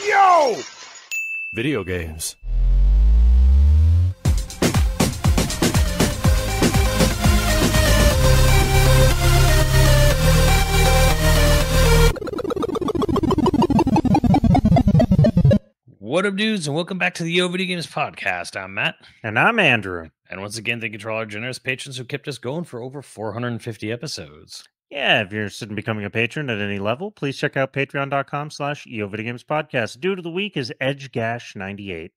Yo! Video games. What up, dudes, and welcome back to the YoVideogames podcast. I'm Matt. And I'm Andrew. And once again, thank you to all our generous patrons who kept us going for over 450 episodes. Yeah, if you're interested in becoming a patron at any level, please check out patreon.com/YoVideogames podcast. Dude of the week is EdgeGash98.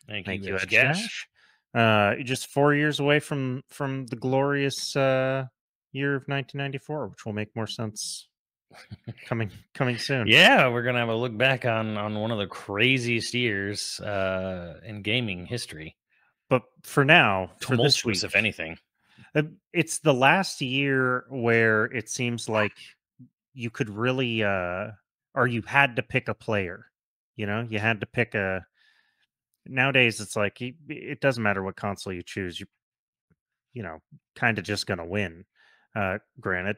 Thank you, Edge EdgeGash. You're just 4 years away from the glorious year of 1994, which will make more sense coming soon. Yeah, we're gonna have a look back on one of the craziest years in gaming history. But for now, for this week, if anything, it's the last year where it seems like you could really or you had to pick a player. You know, you had to pick a. Nowadays, it's like it doesn't matter what console you choose. You know, kind of just gonna win. Granted,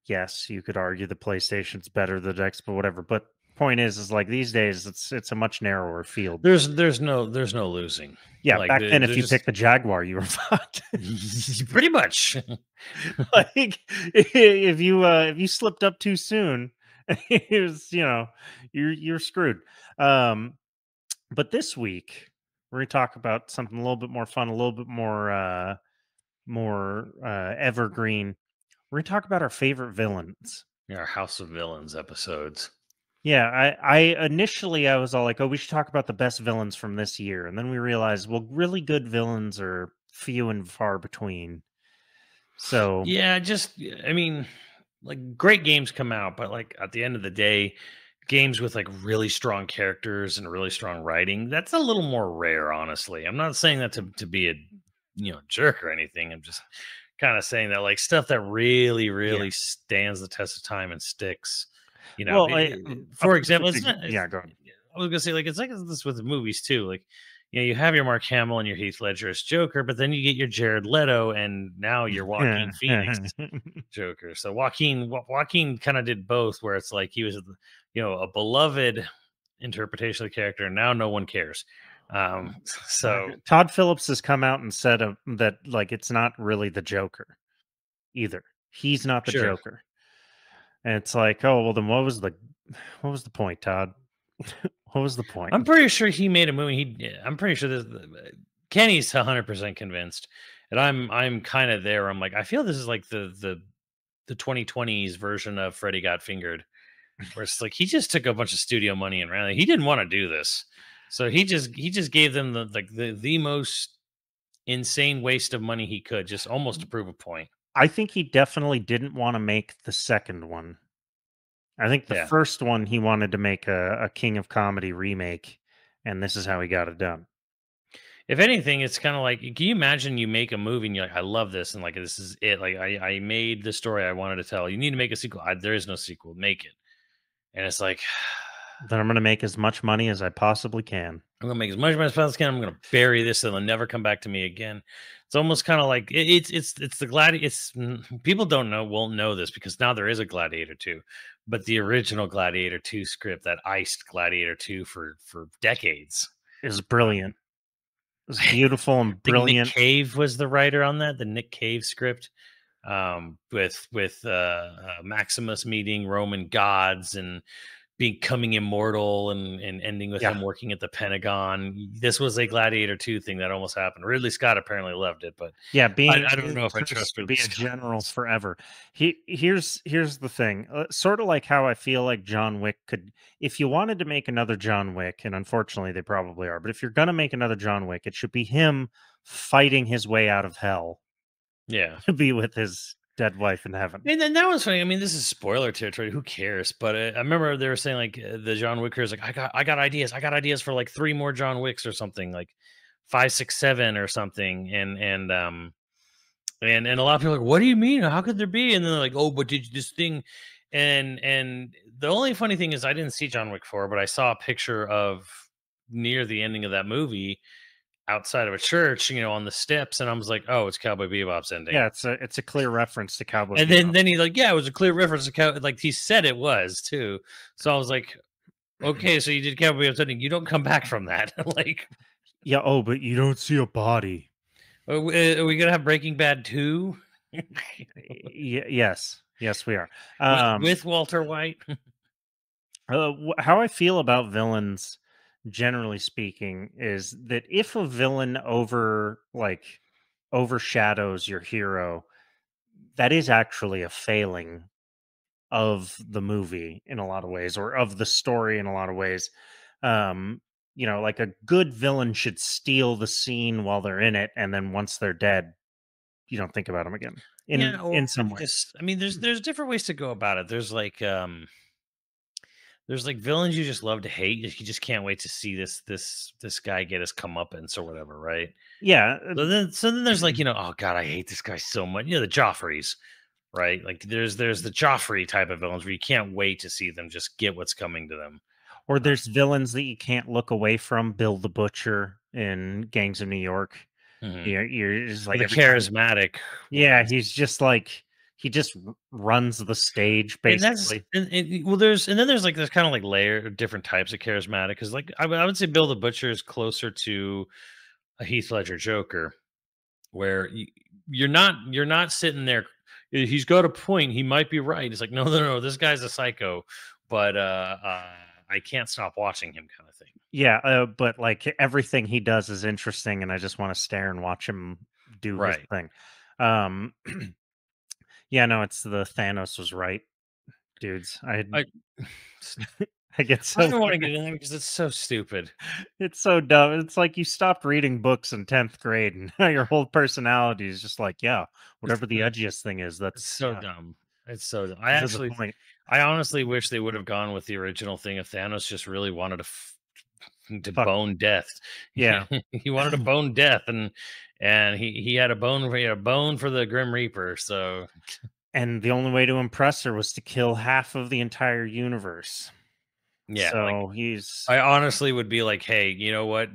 yes, you could argue the PlayStation's better than the X, but whatever. But point is like these days, it's a much narrower field. There's no losing. Yeah, like, back then, if you picked the Jaguar, you were fucked. Pretty much. Like if you slipped up too soon, it was, you're screwed. But this week we're gonna talk about something a little bit more fun, a little bit more evergreen. We're gonna talk about our favorite villains. Our House of Villains episodes. Yeah, I initially I was all like, oh, we should talk about the best villains from this year. And then we realized, well, really good villains are few and far between. So yeah, I mean, like great games come out, but like at the end of the day, games with like really strong characters and really strong writing, that's a little more rare, honestly. I'm not saying that to be a jerk or anything. I'm just kind of saying that like stuff that really stands the test of time and sticks. Well, for example, go on. I was gonna say like it's like this with movies too. Like, you have your Mark Hamill and your Heath Ledger as Joker, but then you get your Jared Leto, and now you're Joaquin Phoenix Joker. So Joaquin kind of did both, where it's like he was, a beloved interpretation of the character, and now no one cares. So Todd Phillips has come out and said that like it's not really the Joker either. He's not the Joker. And it's like, oh, well, then what was the point, Todd? What was the point? I'm pretty sure he made a movie. I'm pretty sure Kenny's 100% convinced, and I'm kind of there. I'm like, I feel this is like the 2020s version of Freddy Got Fingered, where it's like he just took a bunch of studio money and ran. Like, he didn't want to do this, so he just gave them the most insane waste of money he could, just almost to prove a point. I think he definitely didn't want to make the second one. I think the first one he wanted to make a King of Comedy remake, and this is how he got it done. If anything, it's kind of like, can you imagine you make a movie and you're like, I love this, and like this is it. Like I made the story I wanted to tell. You need to make a sequel. There is no sequel. Make it. And it's like, then I'm going to make as much money as I possibly can. I'm going to make as much money as I possibly can. I'm going to bury this, and it'll never come back to me again. It's almost kind of like it's the Gladiator. People won't know this because now there is a Gladiator 2, but the original Gladiator 2 script that iced Gladiator 2 for decades is brilliant. It's beautiful and brilliant. Nick Cave was the writer on that. The Nick Cave script, with Maximus meeting Roman gods and becoming immortal and ending with him working at the Pentagon. This was a Gladiator 2 thing that almost happened. Ridley Scott apparently loved it, but I don't know if I trust to be a general forever. Here's the thing, sort of like how I feel like John Wick could, if you wanted to make another John Wick, and unfortunately they probably are, but if you're gonna make another John Wick, it should be him fighting his way out of hell. Yeah, to be with his dead wife in heaven. And then that was funny. I mean, this is spoiler territory. Who cares? But I remember they were saying like the John Wickers, like I got ideas. I got ideas for like 3 more John Wicks or something, like 5, 6, 7 or something. And a lot of people are like, what do you mean? How could there be? And then they're like, oh, but did you this thing? And the only funny thing is I didn't see John Wick 4, but I saw a picture of near the ending of that movie outside of a church, on the steps, and I was like, "Oh, it's Cowboy Bebop's ending." Yeah, it's a clear reference to Cowboy. And then he's like, "Yeah, it was a clear reference to Cowboy." Like he said, it was too. So I was like, Okay, so you did Cowboy Upsetting. You don't come back from that. Like, Yeah. Oh, but you don't see a body. are we gonna have Breaking Bad 2? Yes. Yes, we are. With Walter White? How I feel about villains, generally speaking, is that if a villain overshadows your hero, that is actually a failing of the movie in a lot of ways, or of the story in a lot of ways. Um, like a good villain should steal the scene while they're in it, and then once they're dead, you don't think about them again. Yeah, or In some way, just I mean, there's different ways to go about it. There's like villains you just love to hate. You just can't wait to see this guy get his comeuppance or whatever, right? yeah. So then there's like, oh god, I hate this guy so much. The Joffreys, right? Like there's the Joffrey type of villains where you can't wait to see them just get what's coming to them. Or there's villains that you can't look away from. Bill the Butcher in Gangs of New York. Mhm. You're just Or like the every time. charismatic Yeah, ones. he's just like he just runs the stage And that's basically. well, there's kind of like layer different types of charismatic because like I would say Bill the Butcher is closer to a Heath Ledger Joker, where you're not sitting there. He's got a point. He might be right. It's like no. This guy's a psycho, but I can't stop watching him, kind of thing. Yeah, but like everything he does is interesting, and I just want to stare and watch him do his Right. thing. Um, yeah, no, it's the Thanos was right, dudes. I I get I so don't want to get in there because it's so stupid. it's so dumb. It's like you stopped reading books in 10th grade, and now your whole personality is just like, yeah, whatever the edgiest thing is. It's That's so yeah, dumb. It's so dumb. to the point. I honestly wish they would have gone with the original thing if Thanos just really wanted to Fuck bone death. yeah. He wanted to bone death, and he had a bone. He had a bone for the Grim Reaper. So And the only way to impress her was to kill half of the entire universe. yeah, like So he's I honestly would be like, hey, you know what?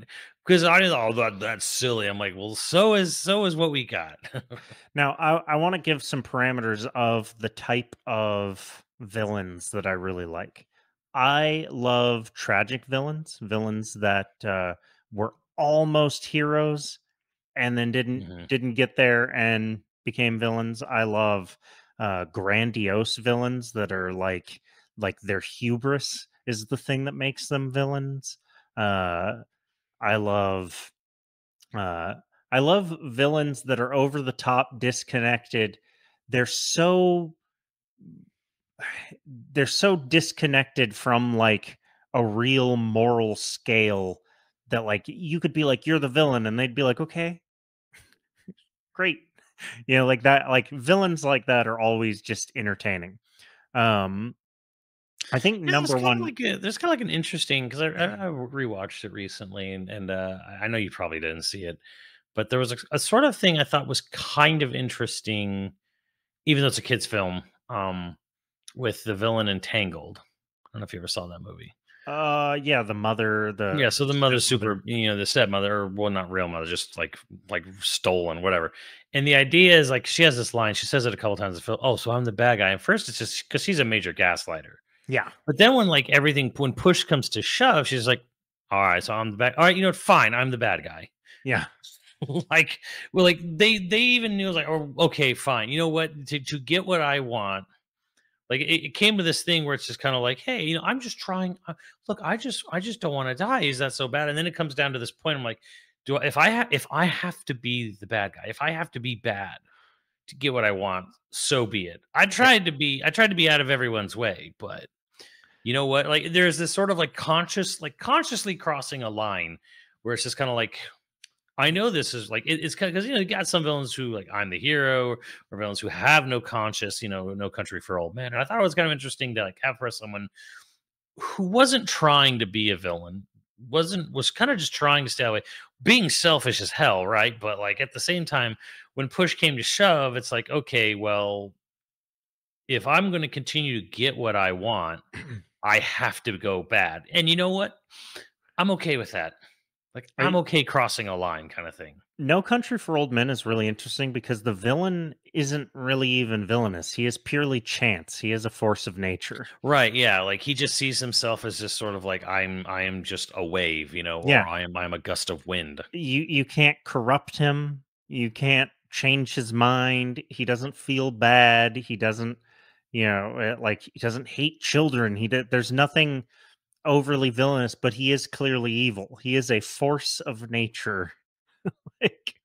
Because I oh that's silly. I'm like, well, so is what we got. now I want to give some parameters of the type of villains that I really like. I love tragic villains, villains that were almost heroes and then didn't Mhm. didn't get there and became villains. I love grandiose villains that are like their hubris is the thing that makes them villains. Uh, I love uh, I love villains that are over the top, disconnected. They're so they're so disconnected from like a real moral scale that like you could be like you're the villain and they'd be like okay great. Like that, like villains like that are always just entertaining. Um, I think Yeah, it's number kind of one, like there's kind of like an interesting because I rewatched it recently and I know you probably didn't see it, but there was a sort of thing I thought was kind of interesting, even though it's a kids' film, with the villain Entangled. I don't know if you ever saw that movie. yeah, the mother, Yeah, the so the mother's stepmother. super, the stepmother, or well, not real mother, just like stolen, whatever. And the idea is like she has this line, she says it a couple times in the film. Oh, so I'm the bad guy. And first, it's just because she's a major gaslighter. Yeah, But then when like everything, when push comes to shove, she's like, all right, so I'm the bad. All right, fine, I'm the bad guy. yeah, Like, well, like they even knew like, oh, okay, fine. You know what? To get what I want, like it came to this thing where it's just kind of like, hey, I'm just trying. Look, I just don't want to die. Is that so bad? And then it comes down to this point. I'm like, if I have to be the bad guy, if I have to be bad to get what I want, so be it. yeah. I tried to be out of everyone's way, but you know what? Like there's this sort of like consciously crossing a line where it's just kind of like I know this is like it's because you got some villains who like I'm the hero, or villains who have no conscience, no country for old men. And I thought it was kind of interesting to like have for someone who wasn't trying to be a villain, was kind of just trying to stay away, being selfish as hell, right? But like at the same time, when push came to shove, it's like, okay, well, if I'm going to continue to get what I want, I have to go bad. And you know what? I'm okay with that. Like I'm I, okay crossing a line, kind of thing. No Country for Old Men is really interesting because the villain isn't really even villainous. He is purely chance. He is a force of nature. Right? Yeah. Like he just sees himself as just sort of like I am just a wave, Yeah, or I am a gust of wind. you can't corrupt him. You can't change his mind. He doesn't feel bad. He doesn't, like he doesn't hate children. There's nothing overly villainous, but he is clearly evil. He is a force of nature. like,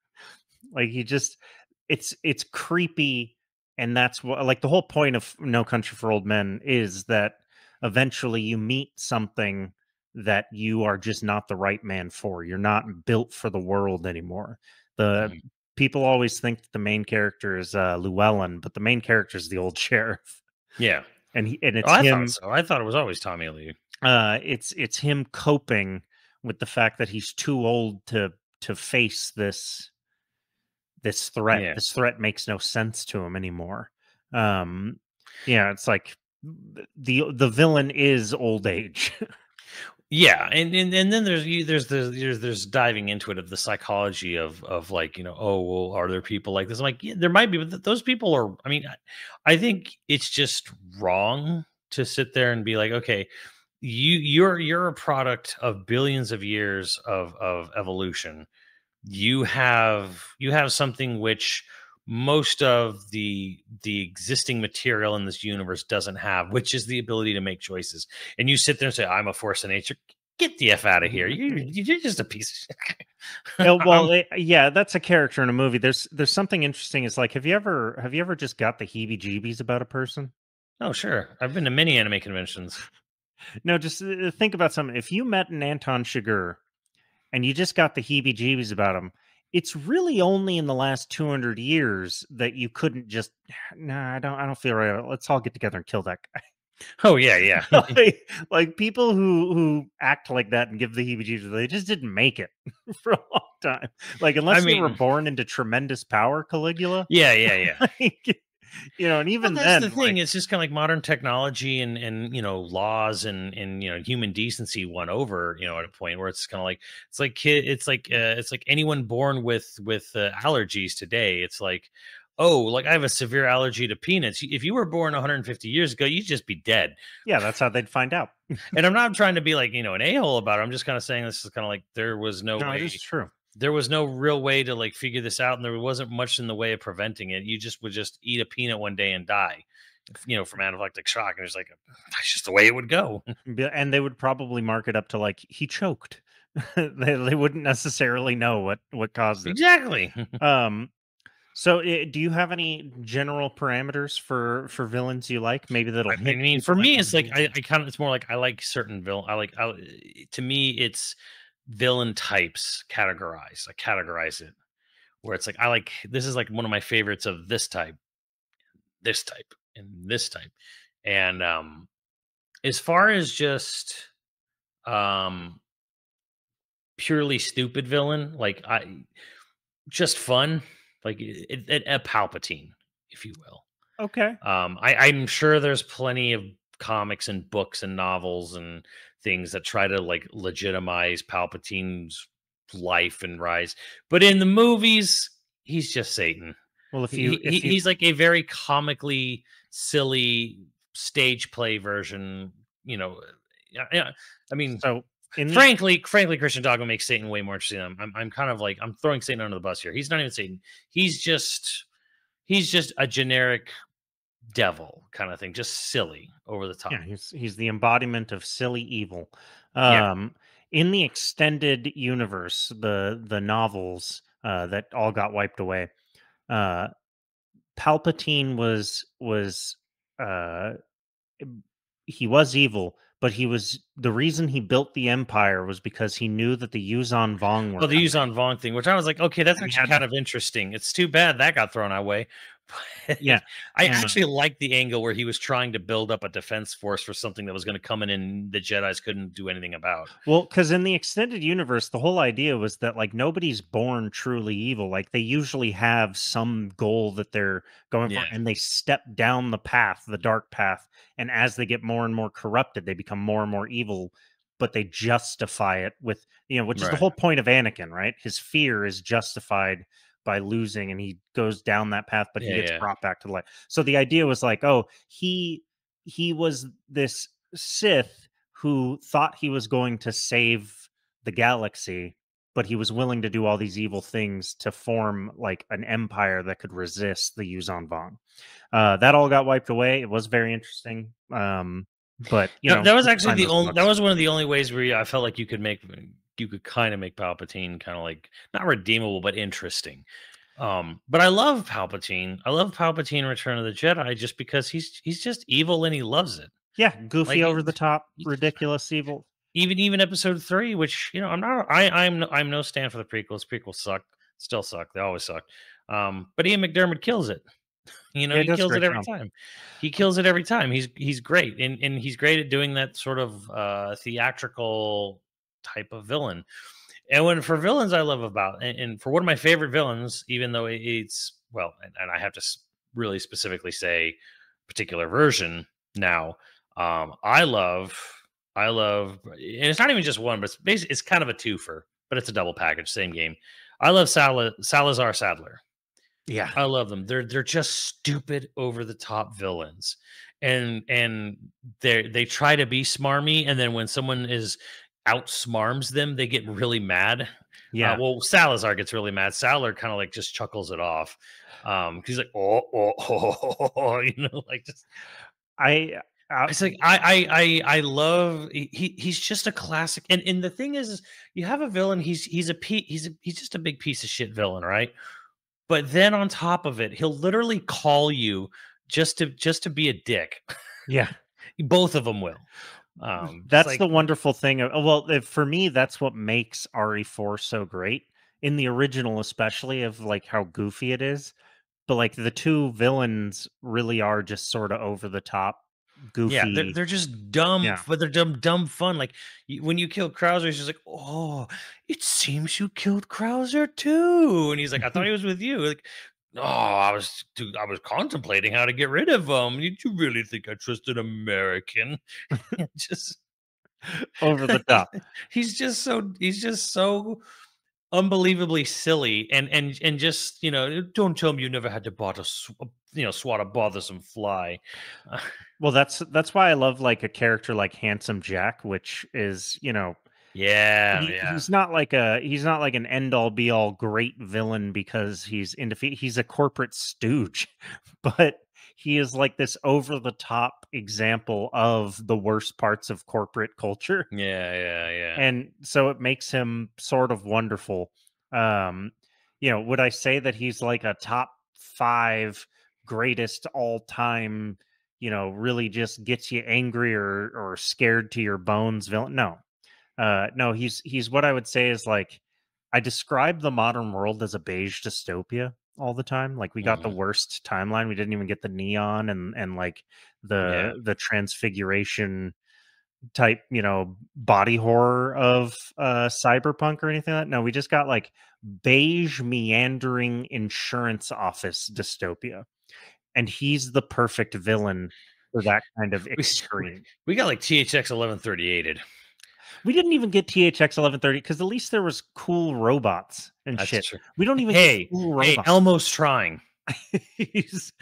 like he just, it's creepy, and that's what, like, the whole point of No Country for Old Men is that eventually you meet something that you are just not the right man for. You're not built for the world anymore. The Mhm. people always think that the main character is Llewellyn, but the main character is the old sheriff, Yeah. and Oh, it's I thought him. so. I thought it was always Tommy Lee. It's him coping with the fact that he's too old to face this threat. Yeah. This threat makes no sense to him anymore. Um, yeah, it's like the villain is old age. Yeah, and then there's diving into it of the psychology of like oh well, are there people like this? I'm like, yeah, there might be, but those people are. I mean, I think it's just wrong to sit there and be like, okay, you're a product of billions of years of evolution. You have something which most of the existing material in this universe doesn't have, which is the ability to make choices. And you sit there and say, I'm a force of nature. Get the F out of here. You're just a piece of shit. Well, yeah, that's a character in a movie. There's something interesting. Is like, have you ever just got the heebie-jeebies about a person? Oh, sure. I've been to many anime conventions. No, just think about something. If you met an Anton Chigurh and you just got the heebie-jeebies about him, it's really only in the last 200 years that you couldn't just, nah, I don't feel right. Let's all get together and kill that guy. Oh, yeah, yeah. Like people who act like that and give the heebie-jeebies, they just didn't make it for a long time. Like, I unless they were mean, born into tremendous power, Caligula. yeah, yeah, yeah. Like, and Well, even that's the then, thing. like, It's just kind of like modern technology and laws and human decency won over at a point where it's kind of like it's like anyone born with allergies today. It's like, oh, like I have a severe allergy to peanuts. If you were born 150 years ago, you'd just be dead. yeah, that's how they'd find out. And I'm not trying to be like an a hole about it. I'm just kind of saying this is kind of like there was no No, it is way true. there was no real way to like figure this out, and there wasn't much in the way of preventing it. You just would just eat a peanut one day and die, from anaphylactic shock. And it's like that's just the way it would go. And they would probably mark it up to like he choked. They wouldn't necessarily know what caused it. Exactly. Um, so do you have any general parameters for villains you like? Maybe that'll I hint mean, for people at me, one it's of like these. I kind of it's more like I like certain villain. To me, it's villain types categorized. I categorize it where it's like I like this is like one of my favorites of this type, and this type. And as far as just um purely stupid villain, like I just fun, like a Palpatine, if you will. Okay. I'm sure there's plenty of comics and books and novels and things that try to like legitimize Palpatine's life and rise, but in the movies, he's just Satan. Well, if He, you he if you he's like a very comically silly stage play version. Yeah, yeah. I mean, so in the frankly, Christian Dogma makes Satan way more interesting. I'm kind of like I'm throwing Satan under the bus here. He's not even Satan. He's just he's just a generic devil kind of thing, just silly, over the Yeah, top. he's the embodiment of silly evil. Yeah. Um, in the extended universe, the novels that all got wiped away, uh, Palpatine was uh, he was evil, but he was the reason he built the Empire was because he knew that the Yuzon Vong were Well, the coming, Yuzon Vong thing, which I was like, okay, that's and he actually had to, kind of interesting. It's too bad that got thrown away. But yeah. I actually liked the angle where he was trying to build up a defense force for something that was going to come in and the Jedi's couldn't do anything about. Well, because in the extended universe, the whole idea was that like nobody's born truly evil. Like they usually have some goal that they're going for, Yeah. and they step down the path, the dark path. And as they get more and more corrupted, they become more and more evil. but they justify it with, which is the Right. whole point of Anakin, right? His fear is justified by losing, and he goes down that path, but he Yeah, gets yeah. brought back to life. So the idea was like, oh, he was this Sith who thought he was going to save the galaxy, but he was willing to do all these evil things to form like an empire that could resist the Yuzon Vong. That all got wiped away. It was very interesting. But That was you can actually find the those only. That books. was one of the only ways where I felt like you could kind of make Palpatine kind of like not redeemable but interesting. But I love Palpatine. I love Palpatine Return of the Jedi just because he's just evil and he loves it. Yeah, Like goofy, over the top, he- ridiculous, evil. even episode 3, which I'm not. I'm no stand for the prequels. Prequels suck. Still suck. They always suck. But Ian McDermott kills it. Yeah, he He does a kills it great every job. time. He kills it every time. He's great, and he's great at doing that sort of theatrical type of villain. And when for villains, I love about and for one of my favorite villains, even though it's well, and I have to really specifically say particular version now. I love, and it's not even just one, but it's kind of a twofer, but it's a double package, same game. I love Salazar Sadler. Yeah, I love them. They're just stupid, over the top villains, and they try to be smarmy, and then when someone is outsmarms them, they get really mad. yeah. Well, Salazar gets really mad. Salar kind of like just chuckles it off. He's like, like just. I It's like I love he's just a classic, and the thing is you have a villain. He's just a big piece of shit villain, right? But then on top of it, he'll literally call you just to be a dick. yeah. Both of them will. Just That's like the wonderful thing. Well, for me, that's what makes RE4 so great in the original, especially of like how goofy it is. But like the two villains really are just sort of over the top, yeah, goofy. they're just dumb, Yeah, but they're dumb fun. Like when you kill Krauser, he's just like, oh, it seems you killed Krauser too, and he's like, I thought he was with you. Like, oh, I was contemplating how to get rid of him. Did you really think I trust an American? just over the top. he's just so unbelievably silly and just don't tell me you never had to swat a bothersome fly. Uh, Well, that's why I love like a character like Handsome Jack, which is, yeah, he yeah, he's not like an end all be all great villain because he's in defeat. He's a corporate stooge, but he is like this over the top example of the worst parts of corporate culture. yeah. And so it makes him sort of wonderful. Um, would I say that he's like a top 5 greatest all time, really just gets you angry or scared to your bones villain? No. No, he's what I would say is like, I describe the modern world as a beige dystopia all the time. Like we got the Mhm. worst timeline. We didn't even get the neon and like Yeah. the transfiguration type, body horror of cyberpunk or anything like that. No, we just got like beige meandering insurance office dystopia. And he's the perfect villain for that kind of we extreme. we got like THX 1138'd. We didn't even get THX 1130 because at least there was cool robots and That's shit. true. We don't even get Hey, cool hey, robots. Elmo's trying. It's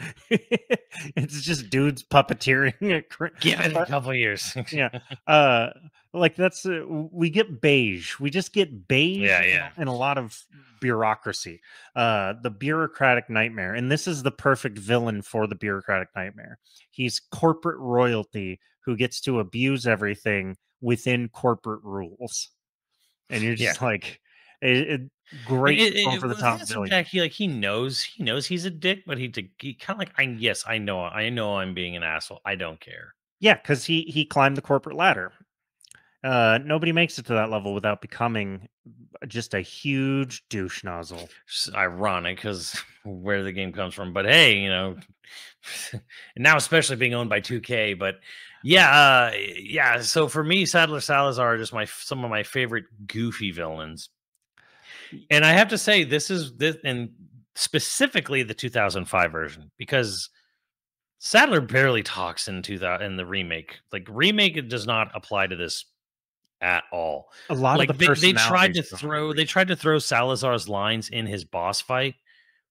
just dudes puppeteering. Give it a couple years. Yeah. Uh like that's we get beige. We just get beige Yeah, yeah. and a lot of bureaucracy. The bureaucratic nightmare. And this is the perfect villain for the bureaucratic nightmare. He's corporate royalty who gets to abuse everything within corporate rules. And you're Yeah. just like great over the With top Handsome villain. Jack, he knows he's a dick, but he kind of like I know I'm being an asshole. I don't care. Yeah, because he climbed the corporate ladder. Nobody makes it to that level without becoming just a huge douche nozzle. It's ironic because where the game comes from, but hey, and now especially being owned by 2K. But yeah. So for me, Sadler Salazar are just some of my favorite goofy villains, and I have to say this, and specifically the 2005 version because Sadler barely talks in 2000 in the remake. Like remake, it does not apply to this at all. A lot of the Like they tried personalities to don't throw agree. Salazar's lines in his boss fight,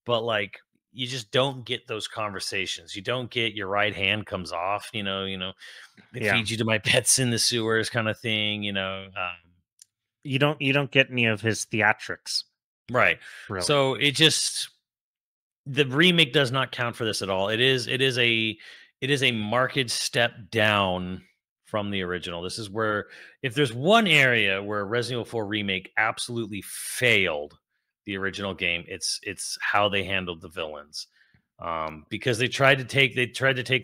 but like you just don't get those conversations. You don't get your right hand comes off, they Yeah. feed you to my pets in the sewers kind of thing, You don't get any of his theatrics, right. really. So the remake does not count for this at all. It is a marked step down from the original. This is where, if there's one area where Resident Evil 4 remake absolutely failed the original game, it's how they handled the villains. Because they tried to take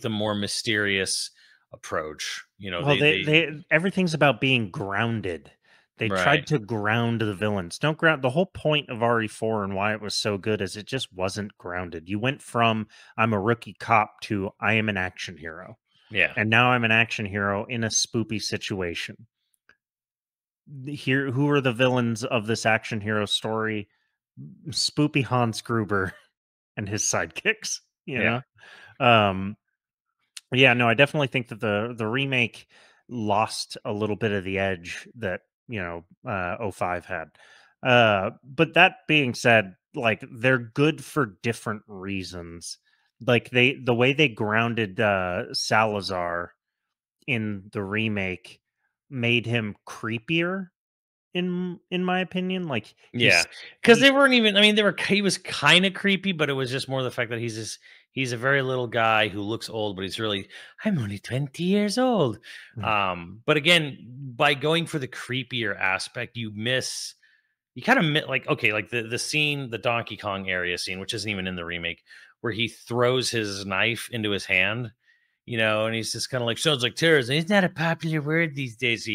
the more mysterious approach. Well, They everything's about being grounded. They tried right. to ground the villains. Don't ground the whole point of RE4 and why it was so good is it just wasn't grounded. You went from I'm a rookie cop to I am an action hero. Yeah. And now I'm an action hero in a spoopy situation. Here, who are the villains of this action hero story? Spoopy Hans Gruber and his sidekicks, you Yeah. know? Um, yeah, no, I definitely think that the remake lost a little bit of the edge that, '05 had. But that being said, like they're good for different reasons. Like the way they grounded Salazar in the remake made him creepier in my opinion. Like Yeah, because he they weren't even. I mean, he was kind of creepy, but it was just more the fact that he's a very little guy who looks old, but he's really, I'm only 20 years old. But again, by going for the creepier aspect, you kind of like, okay, like the scene, the Donkey Kong area scene, which isn't even in the remake, where he throws his knife into his hand, and he's just kind of like, sounds like terrorism. It's not a popular word these days.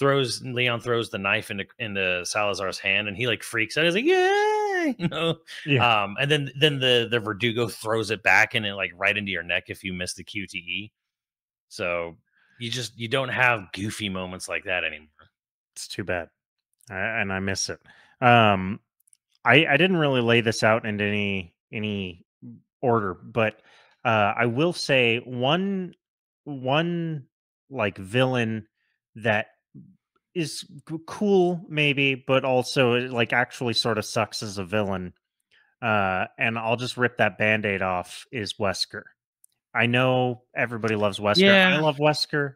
Leon throws the knife into Salazar's hand, and he like freaks out. He's like, yeah, yeah. and then the Verdugo throws it back and it like right into your neck if you miss the QTE. So you don't have goofy moments like that anymore. It's too bad. And I miss it. Um I didn't really lay this out into any order, but I will say one like villain that is cool maybe, but also like actually sort of sucks as a villain. And I'll just rip that band-aid off is Wesker. I know everybody loves Wesker. I Yeah, love Wesker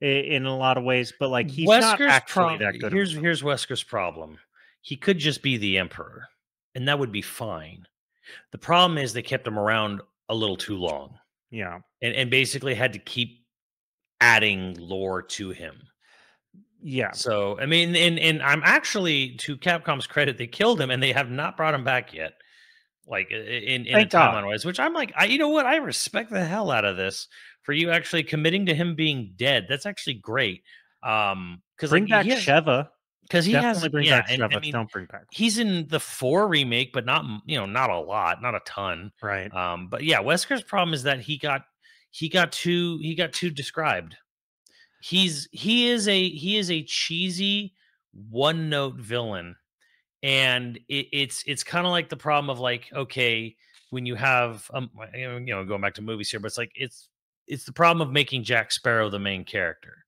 in a lot of ways, but like he's not actually that good of a villain. Here's Wesker's problem. He could just be the emperor, and that would be fine. The problem is they kept him around a little too long, Yeah. and basically had to keep adding lore to him. Yeah. So I mean, and I'm actually, to Capcom's credit, they killed him and they have not brought him back yet. Like in a Thank God. timeline wise, which I'm like, you know what? I respect the hell out of this for you actually committing to him being dead. That's actually great. Because like Bring back Sheva. he has, Definitely bring yeah, back and I Sheva. mean, Don't bring back he's in the 4 remake, but not, not a lot, not a ton. right. But yeah, Wesker's problem is that he got too described. He is a cheesy one note villain, and it's kind of like the problem of like, okay, when you have going back to movies here, but it's like it's the problem of making Jack Sparrow the main character.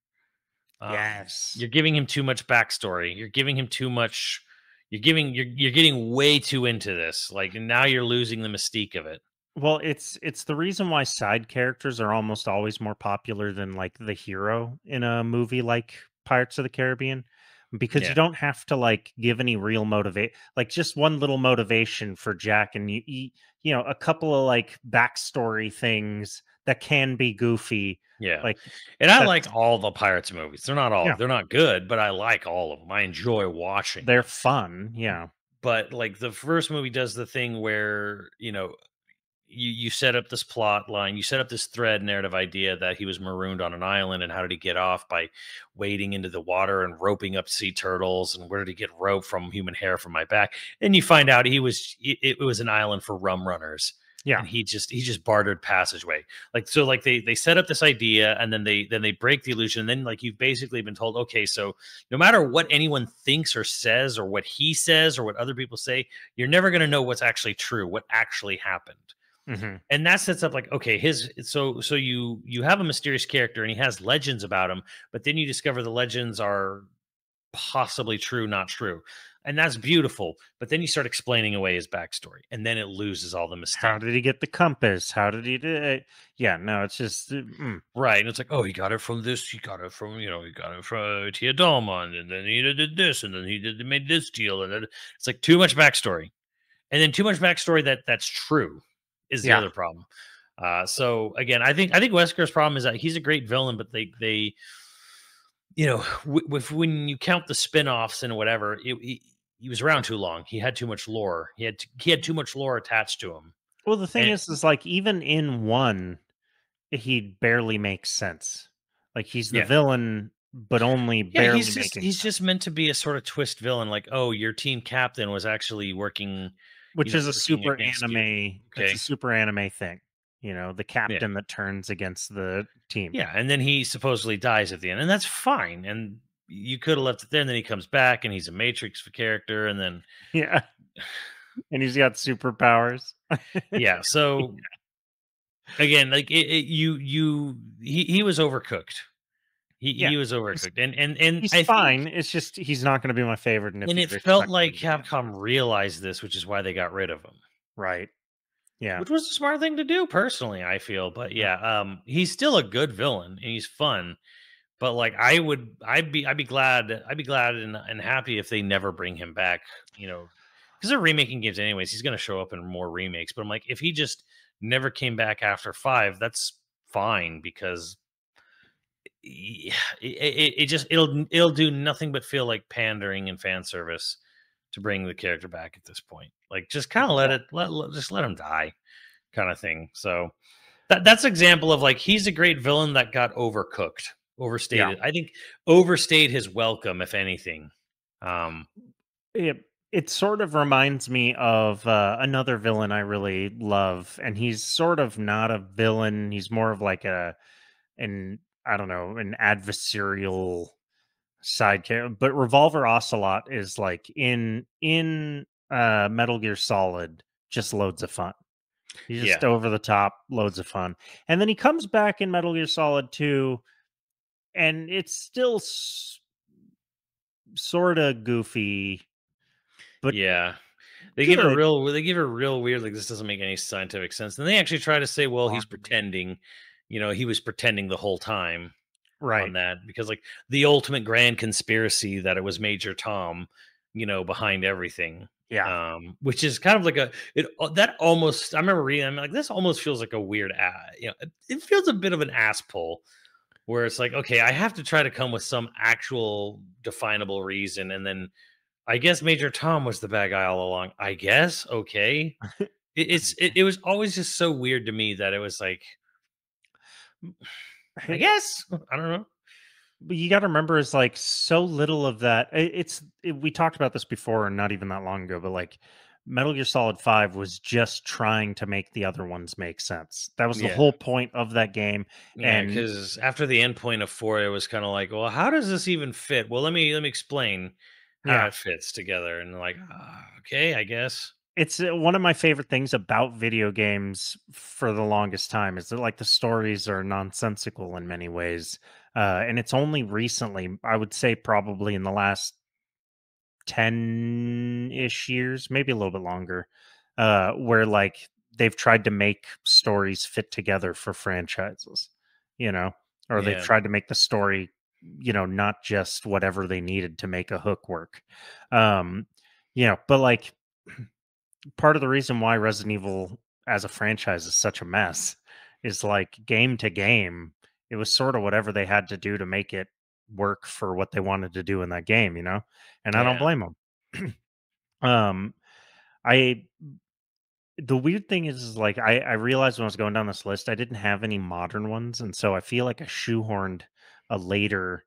Yes. You're giving him too much backstory. You're giving him too much. You're getting way too into this. Like now you're losing the mystique of it. Well, it's the reason why side characters are almost always more popular than like the hero in a movie like Pirates of the Caribbean because you Yeah, don't have to like give any real motivate like just one little motivation for Jack and a couple of like backstory things that can be goofy yeah. like And I that's like all the Pirates movies. yeah, They're not good, but I like all of them. I enjoy watching they're them. fun. Yeah. But like the first movie does the thing where, you set up this plot line, you set up this thread narrative idea that he was marooned on an island, and how did he get off? By wading into the water and roping up sea turtles, and where did he get rope from? Human hair from my back. And you find out it was an island for rum runners, Yeah. and he just bartered passageway. Like, so like they set up this idea, and then they break the illusion, and then like you've basically been told, okay, so no matter what anyone thinks or says, or what he says, or what other people say, you're never going to know what's actually true, what actually happened. Hmm. And that sets up like, okay, so you have a mysterious character and he has legends about him, but then you discover the legends are possibly true, not true. And that's beautiful. But then you start explaining away his backstory, and then it loses all the How mystique. did he get the compass? How did he do it? Yeah, no, it's just Right. And it's like, oh, he got it from this, he got it from, he got it from Tia Dalmond, and then he did this, and then made this deal. And then it's like too much backstory. And then too much backstory that's true is the yeah. other problem. So again, I think Wesker's problem is that he's a great villain, but they when you count the spin-offs and whatever, he was around too long. He had too much lore. He had too much lore attached to him. Well, the thing And is like even in one, he barely makes sense. Like he's the yeah, villain, but only yeah, barely making he's sense. just meant to be a sort of twist villain. Like, oh, your team captain was actually working, Which is a working super against you. anime. It's a Okay, super anime thing. The yeah. captain that turns against the team. Yeah, and then he supposedly dies at the end, and that's fine. And you could have left it there, and then he comes back, and he's a Matrix character, and then Yeah, and he's got superpowers. yeah. So again, like he was overcooked. He Yeah, he was he's, overcooked, and he's I think, fine. It's just he's not going to be my favorite, and if and you it felt expect like him to be, Capcom realized this, which is why they got rid of him. right? Yeah, Which was a smart thing to do, personally, I feel. But yeah, yeah, he's still a good villain, and he's fun. But like I'd be glad and happy if they never bring him back, because they're remaking games anyways. He's gonna show up in more remakes. But I'm like, if he just never came back after 5, that's fine, because it'll do nothing but feel like pandering and fan service to bring the character back at this point. Like, just kind of just let him die, kind of thing. So that's an example of, like, he's a great villain that got overcooked, yeah. overstated. I think overstayed his welcome, if anything. Um, It sort of reminds me of another villain I really love, and he's sort of not a villain. He's more of like an I don't know, an adversarial side character. But Revolver Ocelot is like in Metal Gear Solid, just loads of fun. He's just yeah, over the top, loads of fun. And then he comes back in Metal Gear Solid 2, and it's still sort of goofy, but yeah. They give it good. real. They give it real weird. Like, this doesn't make any scientific sense. And they actually try to say, well, he's Army. pretending. He was pretending the whole time on Right. that, because, like, the ultimate grand conspiracy that it was Major Tom, behind everything. Yeah. Which is kind of like that almost. I remember reading. I'm like, this almost feels like a weird. It feels a bit of an ass pull, where it's like, okay, I have to try to come with some actual definable reason, and then I guess Major Tom was the bad guy all along. I guess, okay. It was always just so weird to me that it was like, I Hey, guess, I don't know. but you got to remember, is like so little of that. We talked about this before, and not even that long ago. But like Metal Gear Solid 5 was just trying to make the other ones make sense. That was the Yeah, whole point of that game. yeah. And Because after the end point of 4, it was kind of like, well, how does this even fit? Well, let me explain how yeah, it fits together, and like, okay, I guess. it's one of my favorite things about video games for the longest time is that like the stories are nonsensical in many ways. And it's only recently, I would say, probably in the last 10-ish years, maybe a little bit longer, where like they've tried to make stories fit together for franchises, you know, or they've Yeah, tried to make the story, not just whatever they needed to make a hook work. Um, but like part of the reason why Resident Evil as a franchise is such a mess is like game to game, it was sort of whatever they had to do to make it work for what they wanted to do in that game. And I don't yeah, blame them. um, I the weird thing is like I realized when I was going down this list, I didn't have any modern ones, and so I feel like I shoehorned a later,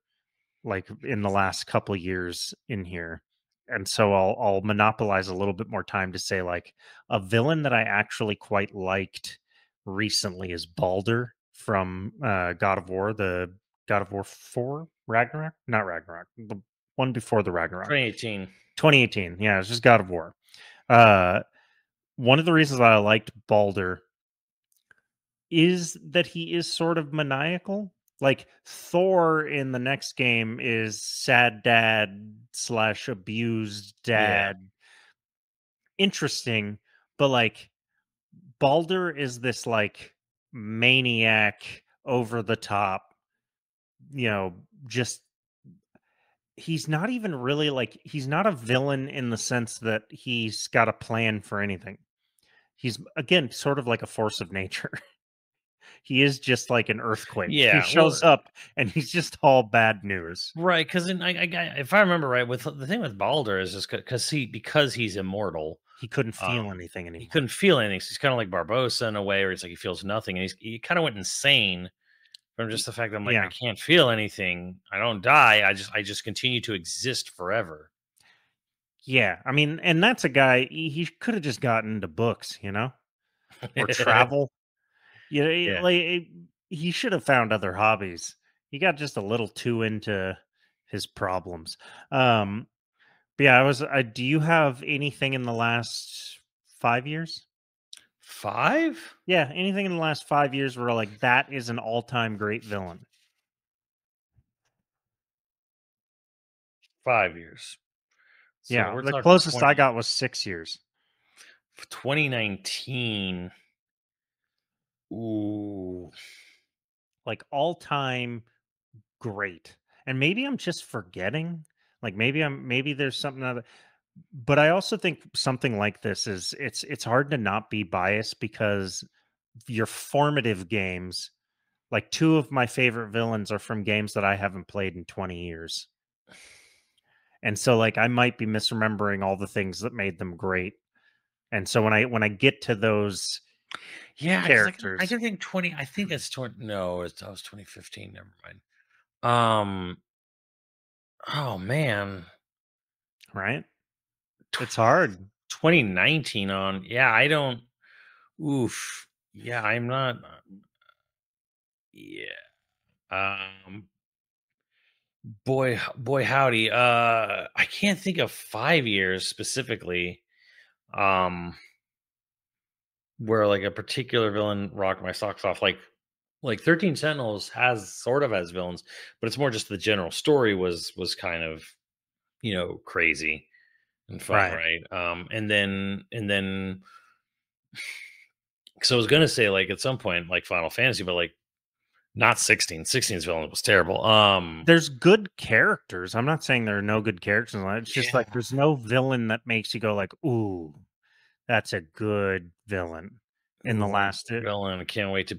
like in the last couple years in here. And so I'll monopolize a little bit more time to say like a villain that I actually quite liked recently is Balder from God of War, the God of War 4 Ragnarok, not Ragnarok, the one before the Ragnarok. 2018. 2018. Yeah, it's just God of War. Uh One of the reasons that I liked Balder is that he is sort of maniacal, Like Thor in the next game is sad dad slash abused Yeah. dad. Interesting, but like Balder is this like maniac over the top, you know, just he's not even really like he's not a villain in the sense that he's got a plan for anything. He's again sort of like a force of nature. He is just like an earthquake. He Yeah. Well, shows up and he's just all bad news. right. Because if I remember right, with the thing with Balder is just because he's immortal. He couldn't feel Um, anything he anymore. couldn't feel anything. So he's kind of like Barbossa in a way, where it's like he feels nothing, and he kind of went insane from Y- just the fact that I'm like, I Yeah. can't feel anything. I don't die. I just continue to exist forever. Yeah. I mean, and that's a guy he could have just gotten into books, or travel. Yeah. Like he should have found other hobbies. He got just a little too into his problems. Um, but yeah, do you have anything in the last 5 years? 5? Yeah, anything in the last 5 years where like that is an all-time great villain? 5 years. So Yeah, we're the talking closest I got was 6 years. 2019. Ooh. Like all-time great. And maybe I'm just forgetting. Like maybe there's something that, but I also think something like this is it's hard to not be biased because your formative games, like two of my favorite villains are from games that I haven't played in 20 years. And so like I might be misremembering all the things that made them great. And so when I get to those Yeah, because I characters, can think 20. I think it's 20. No, that was 2015. Never mind. Um. Oh man. right? It's Tw- hard. 2019 on. Yeah, I don't. Oof. Yeah, I'm not. Yeah. Boy, howdy. I can't think of 5 years specifically. Um, where like a particular villain rocked my socks off. Like 13 Sentinels has villains, but it's more just the general story was kind of crazy and fun, Right. right? And then because I was gonna say like at some point like Final Fantasy, but like not 16. 16's villain was terrible. There's good characters. I'm not saying there are no good characters in that. It's just like Yeah. there's no villain that makes you go like, "Ooh, that's a good villain." In the Ooh, last villain. I can't wait to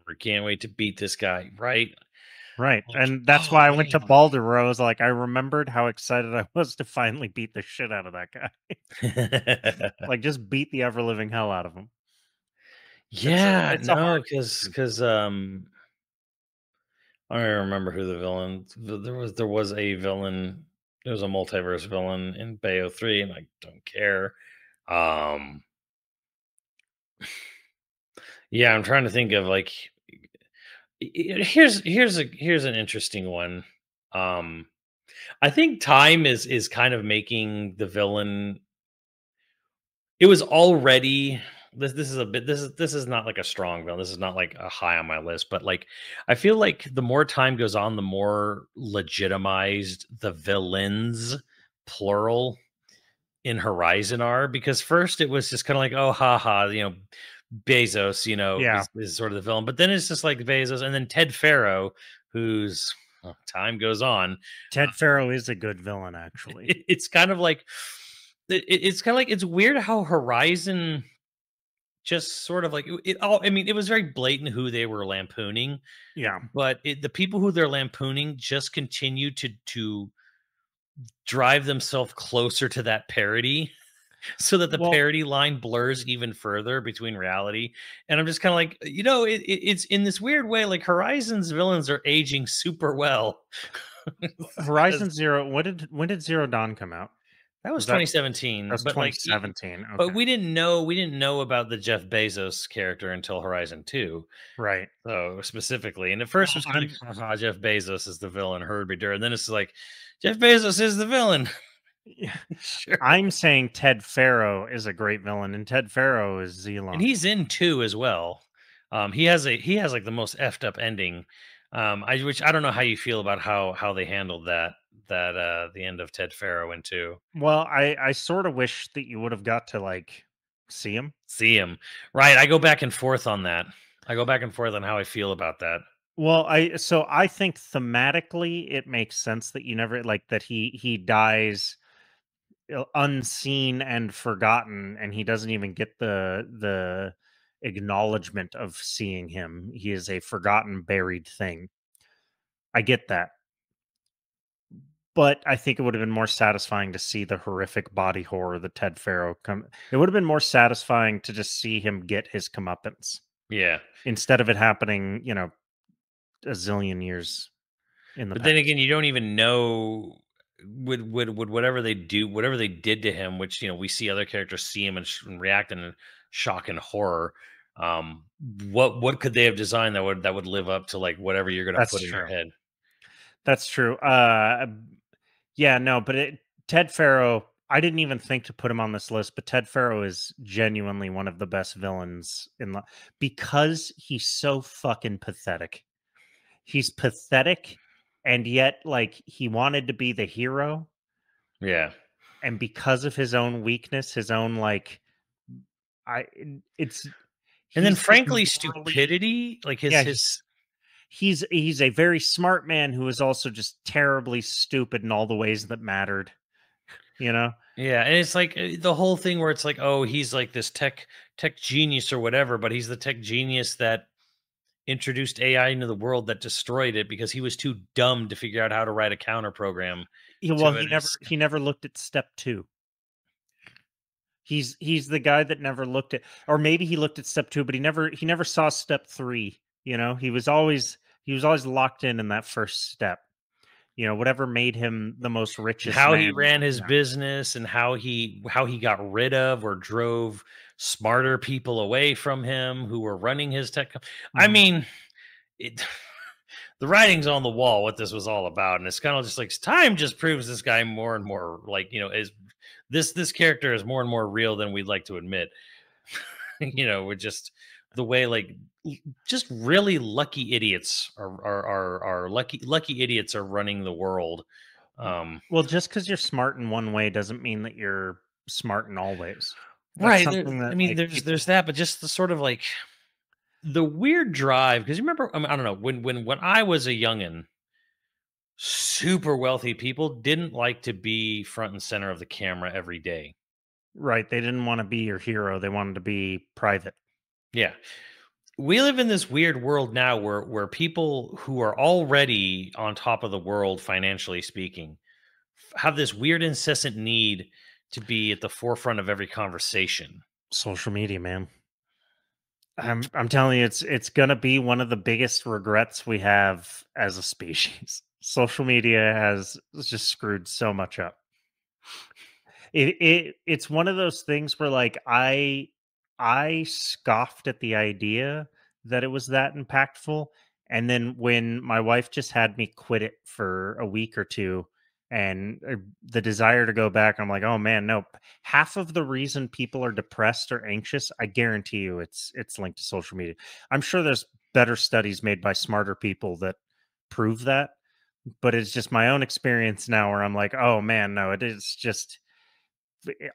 or can't wait to beat this guy, right? right. Like, And that's oh why I went to man. Baldur where I was like, I remembered how excited I was to finally beat the shit out of that guy. Like just beat the ever living hell out of him. Yeah, It's a no, hard because I don't remember who the villain. There was a villain. There was a multiverse villain in Bayo 3, and I don't care. Um, yeah, I'm trying to think of like here's an interesting one. Um, I think time is kind of making the villain. It was already this is a bit this is not like a strong villain. This is not like a high on my list, but like I feel like the more time goes on, the more legitimized the villains plural in Horizon are, because first it was just kind of like, oh haha, Bezos, yeah. is sort of the villain, but then it's just like Bezos and then Ted Farrow, whose time goes on. Ted Farrow is a good villain, actually. It's kind of like it's kind of like it's weird how Horizon just sort of like it all. I mean, it was very blatant who they were lampooning, Yeah. but the people who they're lampooning just continue to drive themselves closer to that parody, so that the Well, parody line blurs even further between reality. And I'm just kind of like, it's in this weird way, like Horizon's villains are aging super well. 'Cause Horizon Zero. When did Zero Dawn come out? that was Was that 2017, that's but like, 2017? but Okay. we didn't know about the Jeff Bezos character until Horizon 2. Right. So specifically, and at first it Well, was kind of like, haha, Jeff Bezos is the villain, heard me dur. And then it's like, Jeff Bezos is the villain. yeah, Sure. I'm saying Ted Farrow is a great villain, and Ted Farrow is And Zelon. he's in 2 as well. He has like the most effed up ending. Which I don't know how you feel about how they handled that the end of Ted Farrow into Well, I sort of wish that you would have got to like see him. see him. Right. I go back and forth on that. I go back and forth on how I feel about that. Well, I think thematically it makes sense that you never like that he dies unseen and forgotten, and he doesn't even get the acknowledgement of seeing him. He is a forgotten, buried thing. I get that. But I think it would have been more satisfying to see the horrific body horror that Ted Farrow come. It would have been more satisfying to just see him get his comeuppance Yeah. instead of it happening, a zillion years in the But then past. again, you don't even know would whatever they do, whatever they did to him, which we see other characters see him and, and react in shock and horror. Um, what could they have designed that would live up to like whatever you're gonna That's put in your true. head? That's true. Yeah, no, but Ted Farrow, I didn't even think to put him on this list, but Ted Farrow is genuinely one of the best villains because he's so fucking pathetic. He's pathetic, and yet like he wanted to be the hero, Yeah. and because of his own weakness, his own like I it's And then he's like frankly, morally stupidity, like yeah, his he's a very smart man who is also just terribly stupid in all the ways that mattered, you know? yeah, and it's like the whole thing where it's like, oh, he's like this tech genius or whatever, but he's the tech genius that introduced AI into the world that destroyed it because he was too dumb to figure out how to write a counter program Yeah, well, to it. he never looked at step 2. He's the guy that never looked at, or maybe he looked at step 2, but he never saw step 3, he was always locked in that first step. Whatever made him the most And richest how he man. ran his Yeah. business and how he got rid of or drove smarter people away from him who were running his I Mhm. mean, it the writing's on the wall what this was all about, and it's kind of just like time just proves this guy more and more like is this character is more and more real than we'd like to admit. With just the way like just really lucky idiots are lucky idiots are running the world. um Well, just because 'cause you're smart in one way doesn't mean that you're smart in all ways. That's right something I that, mean like, there's people that, but just the sort of like the weird drive, because you remember, I don't know, when I was a youngin, super wealthy people didn't like to be front and center of the camera every day. right, they didn't wanna be your hero, they wanted to be private. Yeah. We live in this weird world now where people who are already on top of the world financially speaking have this weird incessant need to be at the forefront of every conversation. Social media, man. I'm telling you, it's gonna be one of the biggest regrets we have as a species. Social media has just screwed so much up. It's one of those things where like I scoffed at the idea that it was that impactful, and then when my wife just had me quit it for a week or two, and the desire to go back, I'm like, oh man, nope. Half of the reason people are depressed or anxious, I guarantee you, it's linked to social media. I'm sure there's better studies made by smarter people that prove that, but it's just my own experience now where I'm like, oh man, no, it is just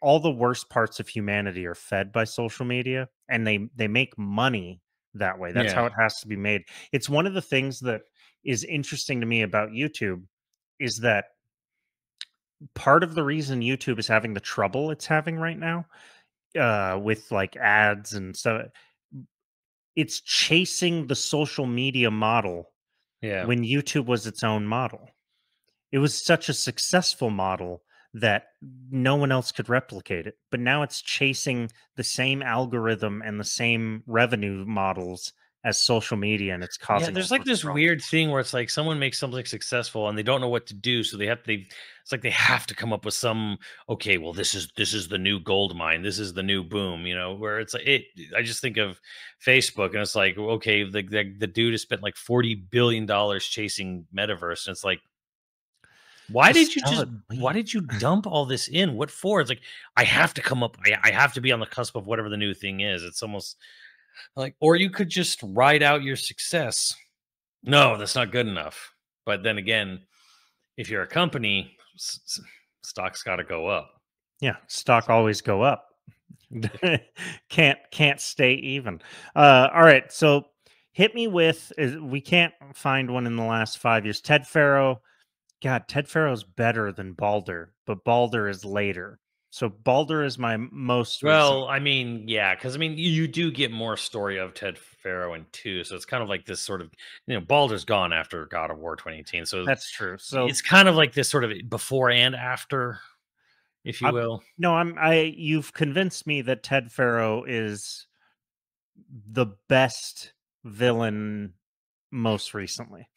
all the worst parts of humanity are fed by social media, and they make money that way. That's how Yeah. it has to be made. It's one of the things that is interesting to me about YouTube is that part of the reason YouTube is having the trouble it's having right now with like ads and stuff, it's chasing the social media model Yeah. when YouTube was its own model. It was such a successful model that no one else could replicate it. But now it's chasing the same algorithm and the same revenue models as social media, and it's Yeah, causing all there's like sorts of this problems. weird thing where it's like someone makes something successful and they don't know what to do, so it's like they have to come up with some, okay, well this is the new gold mine, this is the new boom, where it's like I just think of Facebook and it's like, okay, the dude has spent like $40 billion chasing metaverse, and it's like, Just sell it, why leave. did you dump all this in? What for? It's like I have to come up, I have to be on the cusp of whatever the new thing is. It's almost like, or you could just ride out your success. No, that's not good enough. But then again, if you're a company, stock's got to go up. Yeah, stock always go up. Can't stay even. All right, so hit me with we can't find one in the last 5 years. Ted Faro, God, Ted Faro's better than Balder, but Balder is later. So Balder is my most recent. Well, I mean, yeah, because I mean, you do get more story of Ted Faro in two, so it's kind of like this sort of, Baldur's gone after God of War 2018, so That's true. So it's kind of like this sort of before and after, if you I'm will. no, I you've convinced me that Ted Faro is the best villain most recently.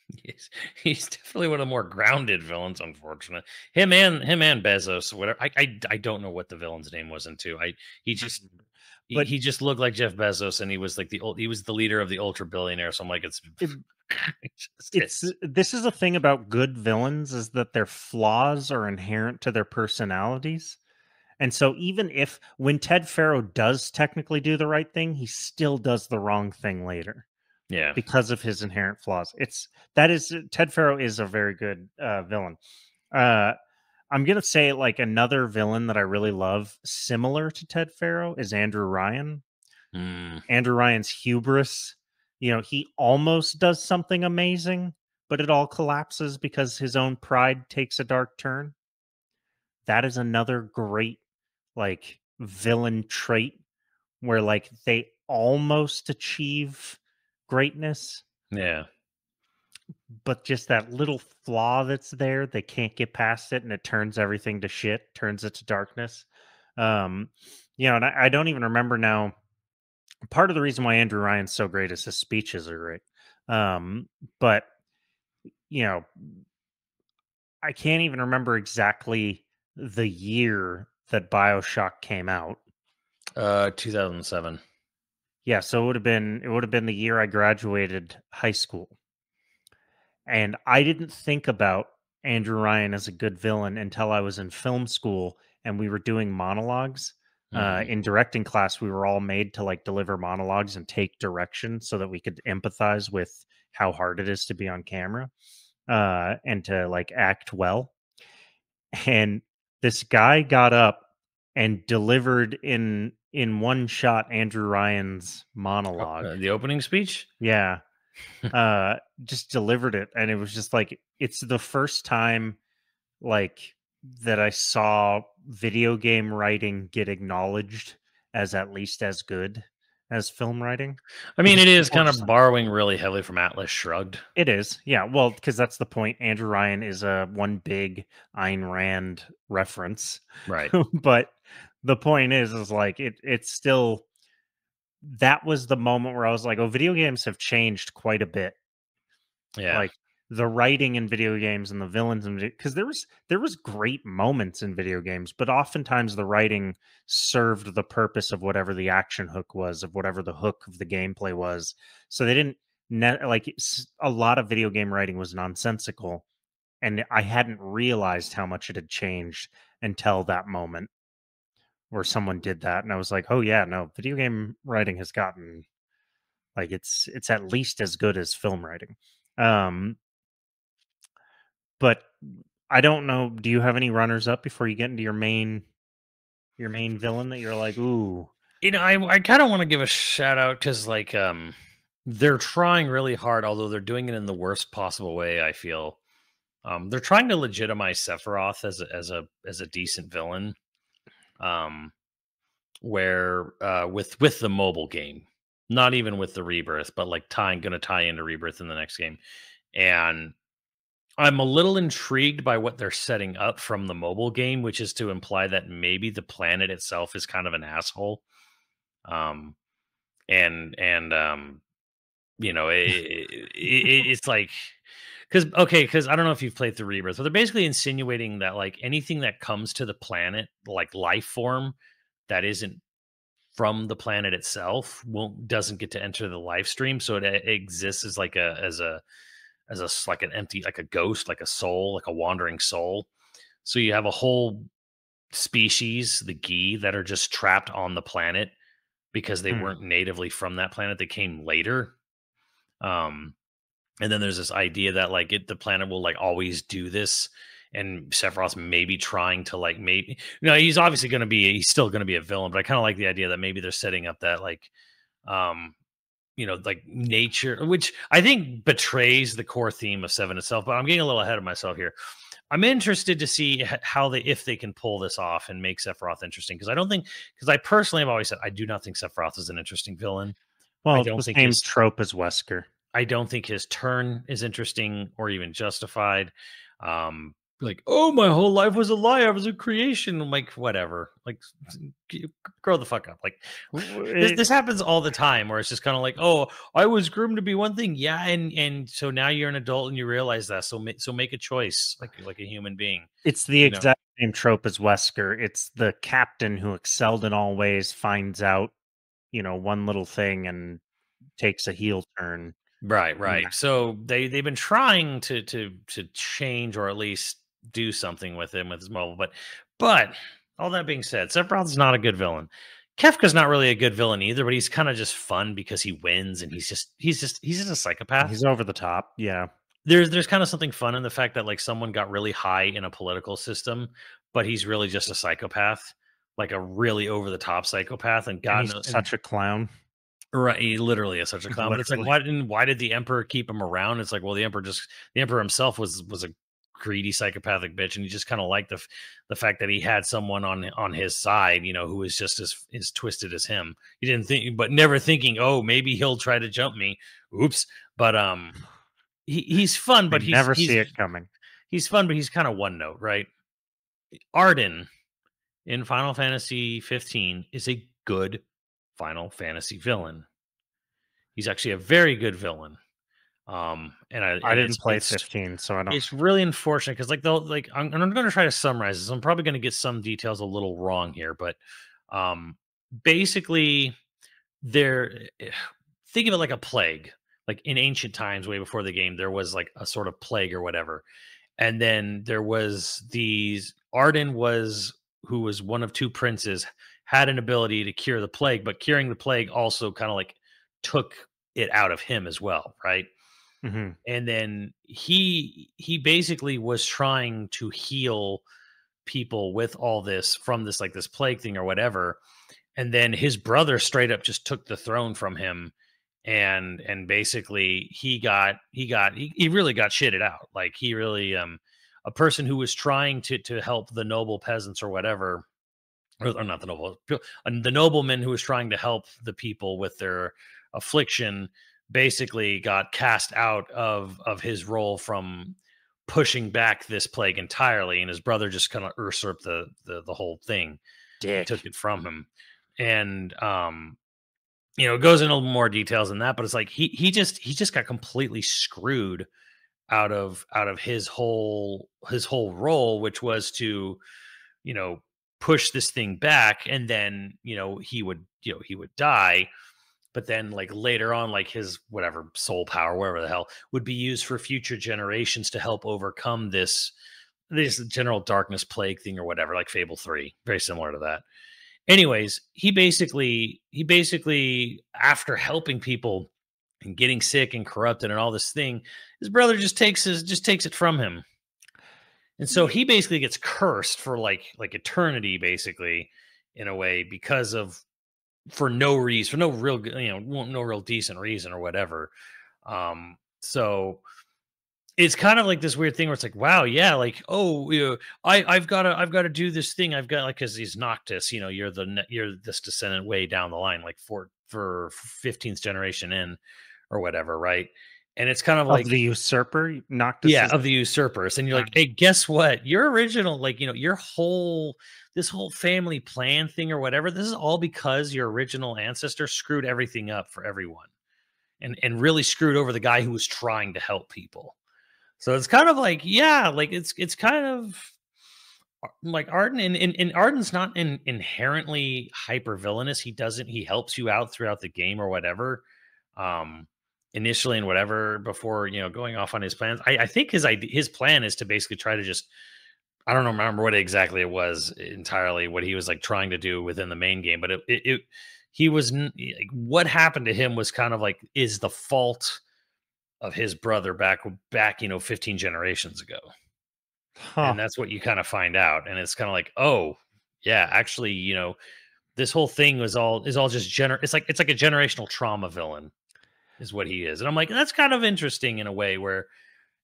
He's definitely one of the more grounded villains. Unfortunately, him and Bezos, whatever. I don't know what the villain's name was in two. He just he, But he just looked like Jeff Bezos, and he was like he was the leader of the ultra billionaire. So I'm like, it, it's it's this is a thing about good villains is that their flaws are inherent to their personalities. And so even if when Ted Faro does technically do the right thing, he still does the wrong thing later yeah. because of his inherent flaws. It's that is Ted Faro is a very good villain. Uh I'm gonna say like another villain that I really love, similar to Ted Faro, is Andrew Ryan. Mm, Andrew Ryan's hubris. He almost does something amazing, but it all collapses because his own pride takes a dark turn. That is another great like villain trait where like they almost achieve greatness, yeah. but just that little flaw that's there, they can't get past it and it turns everything to shit, turns it to darkness. Um, and I don't even remember now. Part of the reason why Andrew Ryan's so great is his speeches are great. But you know, I can't even remember exactly the year that BioShock came out. 2007. Yeah, so it would have been the year I graduated high school. And I didn't think about Andrew Ryan as a good villain until I was in film school and we were doing monologues. Mhm. In directing class, we were all made to like deliver monologues and take direction so that we could empathize with how hard it is to be on camera and to like act well. And this guy got up and delivered in one shot Andrew Ryan's monologue. The opening speech. Yeah, just delivered it, and it was just like it's the first time like that I saw video game writing get acknowledged as at least as good as film writing, I mean, because it is people are kind just of like, borrowing really heavily from Atlas Shrugged. it is, yeah, well, because that's the point. Andrew Ryan is a one big Ayn Rand reference, Right. but the point is like it's still that was the moment where I was like, oh, video games have changed quite a bit. Yeah. Like the writing in video games and the villains and because there was great moments in video games, but oftentimes the writing served the purpose of whatever the action hook was, of whatever the hook of the gameplay was. So they didn't a lot of video game writing was nonsensical, and I hadn't realized how much it had changed until that moment where someone did that, and I was like, oh yeah, no, video game writing has gotten like it's at least as good as film writing. Um, But I don't know, do you have any runners up before you get into your main villain that you're like, "Ooh." I kind of want to give a shout out because like they're trying really hard, although they're doing it in the worst possible way. I feel they're trying to legitimize Sephiroth as a decent villain. Um, where with the mobile game, not even with the Rebirth, but like gonna tie into Rebirth in the next game, and I'm a little intrigued by what they're setting up from the mobile game, which is to imply that maybe the planet itself is kind of an asshole. Um, and it's like because I don't know if you've played through Rebirth, but they're basically insinuating that like anything that comes to the planet, like life form that isn't from the planet itself, won't doesn't get to enter the live stream, so it exists as like like an empty, like a ghost, like a soul, like a wandering soul. So you have a whole species, the Gi, that are just trapped on the planet because they Hmm. weren't natively from that planet. They came later. Um, And then there's this idea that like the planet will like always do this, and Sephiroth's maybe trying to like maybe he's obviously going to be he's still going to be a villain, but I kind of like the idea that maybe they're setting up that like um like nature, which I think betrays the core theme of Seven itself. But I'm getting a little ahead of myself here. I'm interested to see how if they can pull this off and make Sephiroth interesting, because I personally have always said I do not think Sephiroth is an interesting villain. I Well, it's don't the think same trope as Wesker. I don't think his turn is interesting or even justified. Like, oh, my whole life was a lie. I was a creation. I'm like, whatever. Like, grow the fuck up. Like, this happens all the time, where it's just kind of like, oh, I was groomed to be one thing. Yeah, and so now you're an adult and you realize that. So make a choice, like a human being. It's the exact same trope as Wesker. It's the captain who excelled in all ways finds out, one little thing and takes a heel turn. Right. Yeah. So they've been trying to change, or at least do something with him with his mobile, but all that being said, Sephiroth's not a good villain. Kefka's not really a good villain either, but he's kind of just fun because he wins, and he's just a psychopath. He's over the top. Yeah. There's kind of something fun in the fact that like someone got really high in a political system, but he's really just a psychopath, like a really over the top psychopath, and God he's knows, such a clown. Right, he literally is such a clown. But it's like, why did the emperor keep him around? It's like, well, the emperor himself was a greedy psychopathic bitch, and he just kind of liked the fact that he had someone on his side, who was just as twisted as him. He didn't think, but never thinking, oh, maybe he'll try to jump me. Oops. But he's fun, but never see it coming. He's fun, but he's kind of one note, right? Arden in Final Fantasy 15 is a good Final Fantasy villain. He's actually a very good villain. And I didn't play 15, so I don't. It's really unfortunate because I'm going to try to summarize this. I'm probably going to get some details a little wrong here, but basically, think of it like a plague. Like in ancient times, way before the game, there was like a sort of plague or whatever, and then there was Arden who was one of two princes, had an ability to cure the plague, but curing the plague also kind of like took it out of him as well, right? Mm-hmm. And then he basically was trying to heal people with all this from this like this plague thing or whatever, and then his brother straight up just took the throne from him, and basically he really got shitted out. Like he really a person who was trying to help the noble peasants or whatever, or not the noble, the nobleman who was trying to help the people with their affliction, basically got cast out of his role from pushing back this plague entirely, and his brother just kind of usurped the whole thing. Took it from him. And it goes into more details than that, but it's like he just got completely screwed out of his whole role, which was to push this thing back, and then he would die. But then like later on, like his whatever soul power, whatever the hell, would be used for future generations to help overcome this general darkness plague thing or whatever, like Fable 3, very similar to that. Anyways, he basically after helping people and getting sick and corrupted and all this thing, his brother just takes it from him. And so he basically gets cursed for like eternity, basically, in a way, because of for no reason, for no real, no real decent reason or whatever. So it's kind of like this weird thing where it's like, wow, yeah, like, oh, I've got to do this thing. I've got like, because he's Noctis, you're this descendant way down the line, like for 15th generation in or whatever, right? And it's kind of like the usurper, Noctis. Yeah, of the usurpers. And you're like, hey, guess what? Your original, like, this whole family plan thing or whatever, this is all because your original ancestor screwed everything up for everyone and really screwed over the guy who was trying to help people. So it's kind of like, yeah, like it's kind of like Arden, and Arden's not inherently hyper villainous. He helps you out throughout the game or whatever. Initially and whatever, before going off on his plans. I think his plan is to basically try to just, I don't remember what exactly it was entirely, what he was like trying to do within the main game, but he was like, what happened to him was kind of like is the fault his brother back 15 generations ago. Huh. And that's what you kind of find out. And it's kind of like, oh, yeah, actually, this whole thing is all just it's like a generational trauma villain is what he is. And I'm like, that's kind of interesting in a way where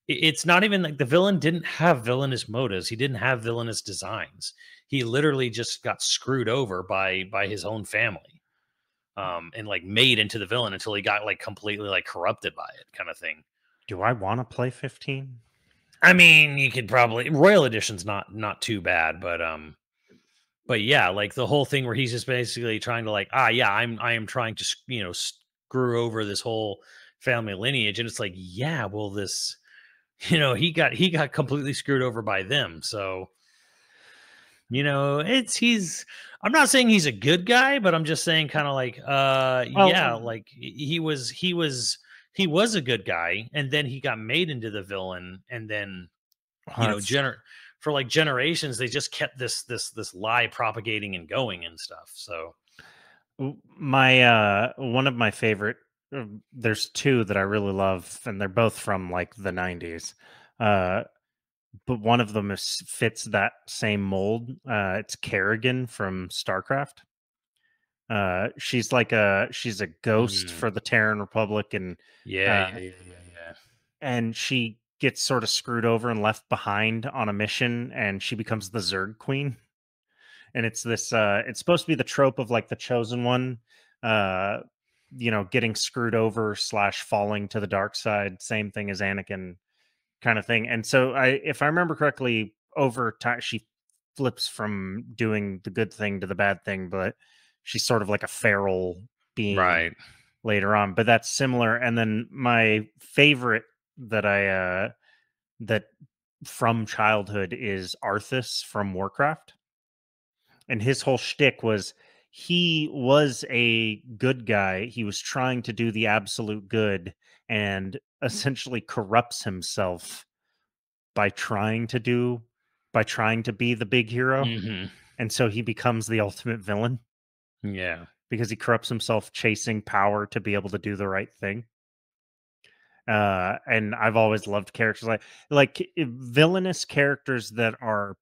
it's not even like the villain didn't have villainous motives. He didn't have villainous designs. He literally just got screwed over by his own family. And like made into the villain until he got like completely like corrupted by it, kind of thing. Do I want to play 15? I mean, you could probably Royal Edition's not too bad, but yeah, like the whole thing where he's just basically trying to like, yeah, I am trying to screw over this whole family lineage, and it's like, yeah, well, this, he got completely screwed over by them, so he's. I'm not saying he's a good guy, but I'm just saying kind of like, yeah, Well, like he was a good guy, and then he got made into the villain, and then that's for like generations they just kept this lie propagating and going and stuff. So my one of my favorite. There's two that I really love, and they're both from like the 90s. But one of them fits that same mold. It's Kerrigan from StarCraft. She's a ghost mm, for the Terran Republic, and yeah, uh, yeah, yeah, yeah, and she gets sort of screwed over and left behind on a mission, and she becomes the Zerg Queen. And it's this it's supposed to be the trope of like the chosen one, uh, getting screwed over slash falling to the dark side, same thing as Anakin kind of thing. And so if I remember correctly, over time she flips from doing the good thing to the bad thing, but she's sort of like a feral being right. later on. But that's similar. And then my favorite that that from childhood is Arthas from Warcraft. And his whole shtick was he was a good guy. He was trying to do the absolute good and essentially corrupts himself by trying to be the big hero. Hmm. And so he becomes the ultimate villain Yeah, because he corrupts himself chasing power to be able to do the right thing. And I've always loved characters villainous characters that are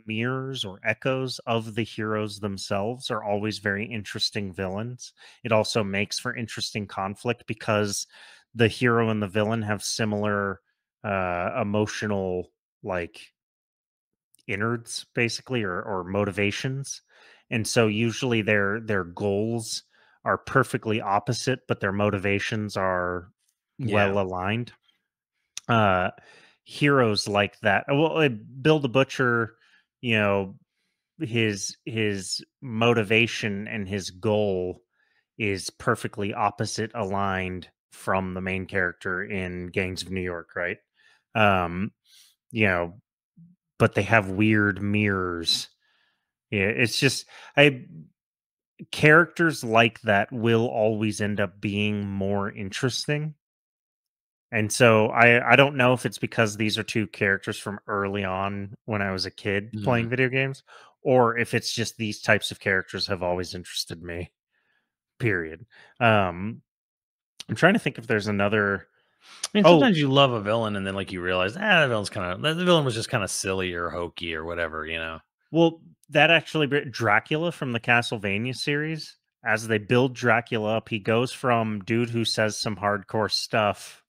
mirrors or echoes of the heroes themselves are always very interesting villains. It also makes for interesting conflict because the hero and the villain have similar emotional like innards basically, or motivations. And so usually their goals are perfectly opposite, but their motivations are yeah, well aligned. uh Heroes like that, well, Bill the Butcher, you know his motivation and his goal is perfectly opposite aligned from the main character in Gangs of New York, right? um you know but they have weird mirrors. Yeah, it's just I characters like that will always end up being more interesting. And so I don't know if it's because these are two characters from early on when I was a kid mhm. playing video games, or if it's just these types of characters have always interested me. Period. Um, I'm trying to think if there's another. I mean, Oh, sometimes you love a villain and then like you realize, the villain was just kind of silly or hokey or whatever. well, that actually Dracula from the Castlevania series. As they build Dracula up, he goes from dude who says some hardcore stuff,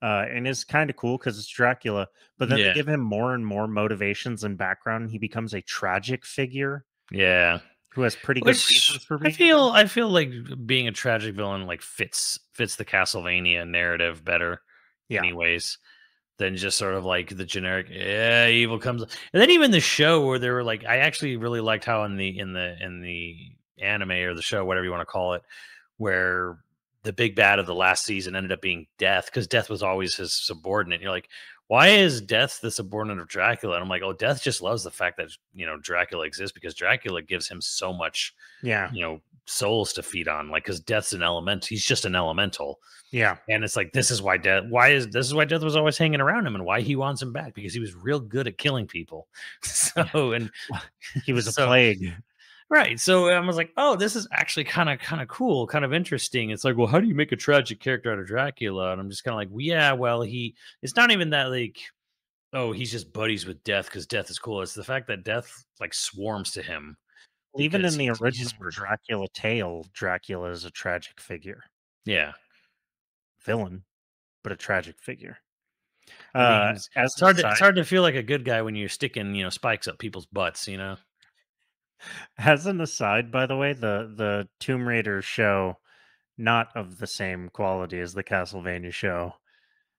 and is kind of cool because it's Dracula. But then they Yeah, give him more and more motivations and background. And he becomes a tragic figure yeah. who has pretty good Which reasons for I being a feel villain. I feel like being a tragic villain like fits the Castlevania narrative better, Yeah, anyways, than just sort of like the generic evil comes. And then even the show where they were like, I actually really liked how in the anime or the show, whatever you want to call it, where the big bad of the last season ended up being Death, because Death was always his subordinate. You're like, why is Death the subordinate of Dracula? And I'm like, oh, Death just loves the fact that Dracula exists, because Dracula gives him so much, yeah, souls to feed on. Like, because Death's an element, he's just an elemental, yeah. and it's like this is why Death was always hanging around him, and why he wants him back, because he was real good at killing people. Yeah. So and He was a so plague. Right. So I was like, oh, this is actually kind of cool, kind of interesting. It's like, well, how do you make a tragic character out of Dracula? And I'm just kind of like, well, yeah, well, it's not even that like, oh, he's just buddies with death because death is cool. It's the fact that death like swarms to him Even because in the he's original just brutal. Dracula tale, Dracula is a tragic figure. Yeah. Villain, but a tragic figure. I mean, As it's an hard to it's aside hard to feel like a good guy when you're sticking, spikes up people's butts. as an aside, by the way, the Tomb Raider show, not of the same quality as the Castlevania show.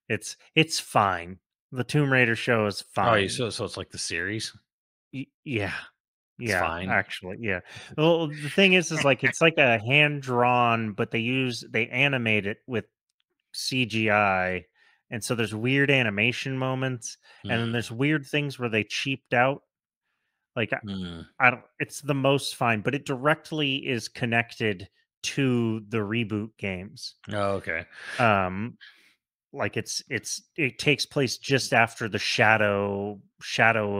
It's fine. The Tomb Raider show is Oh, fine. so it's like the series. Yeah. It's Yeah, fine. actually, yeah. Well, the thing is like it's like a hand drawn, but they animate it with CGI, and so there's weird animation moments, and then there's weird things where they cheaped out. Like Mm. I don't. It's the most fine, but it directly is connected to the reboot games. Oh, okay. Um, like it takes place just after the shadow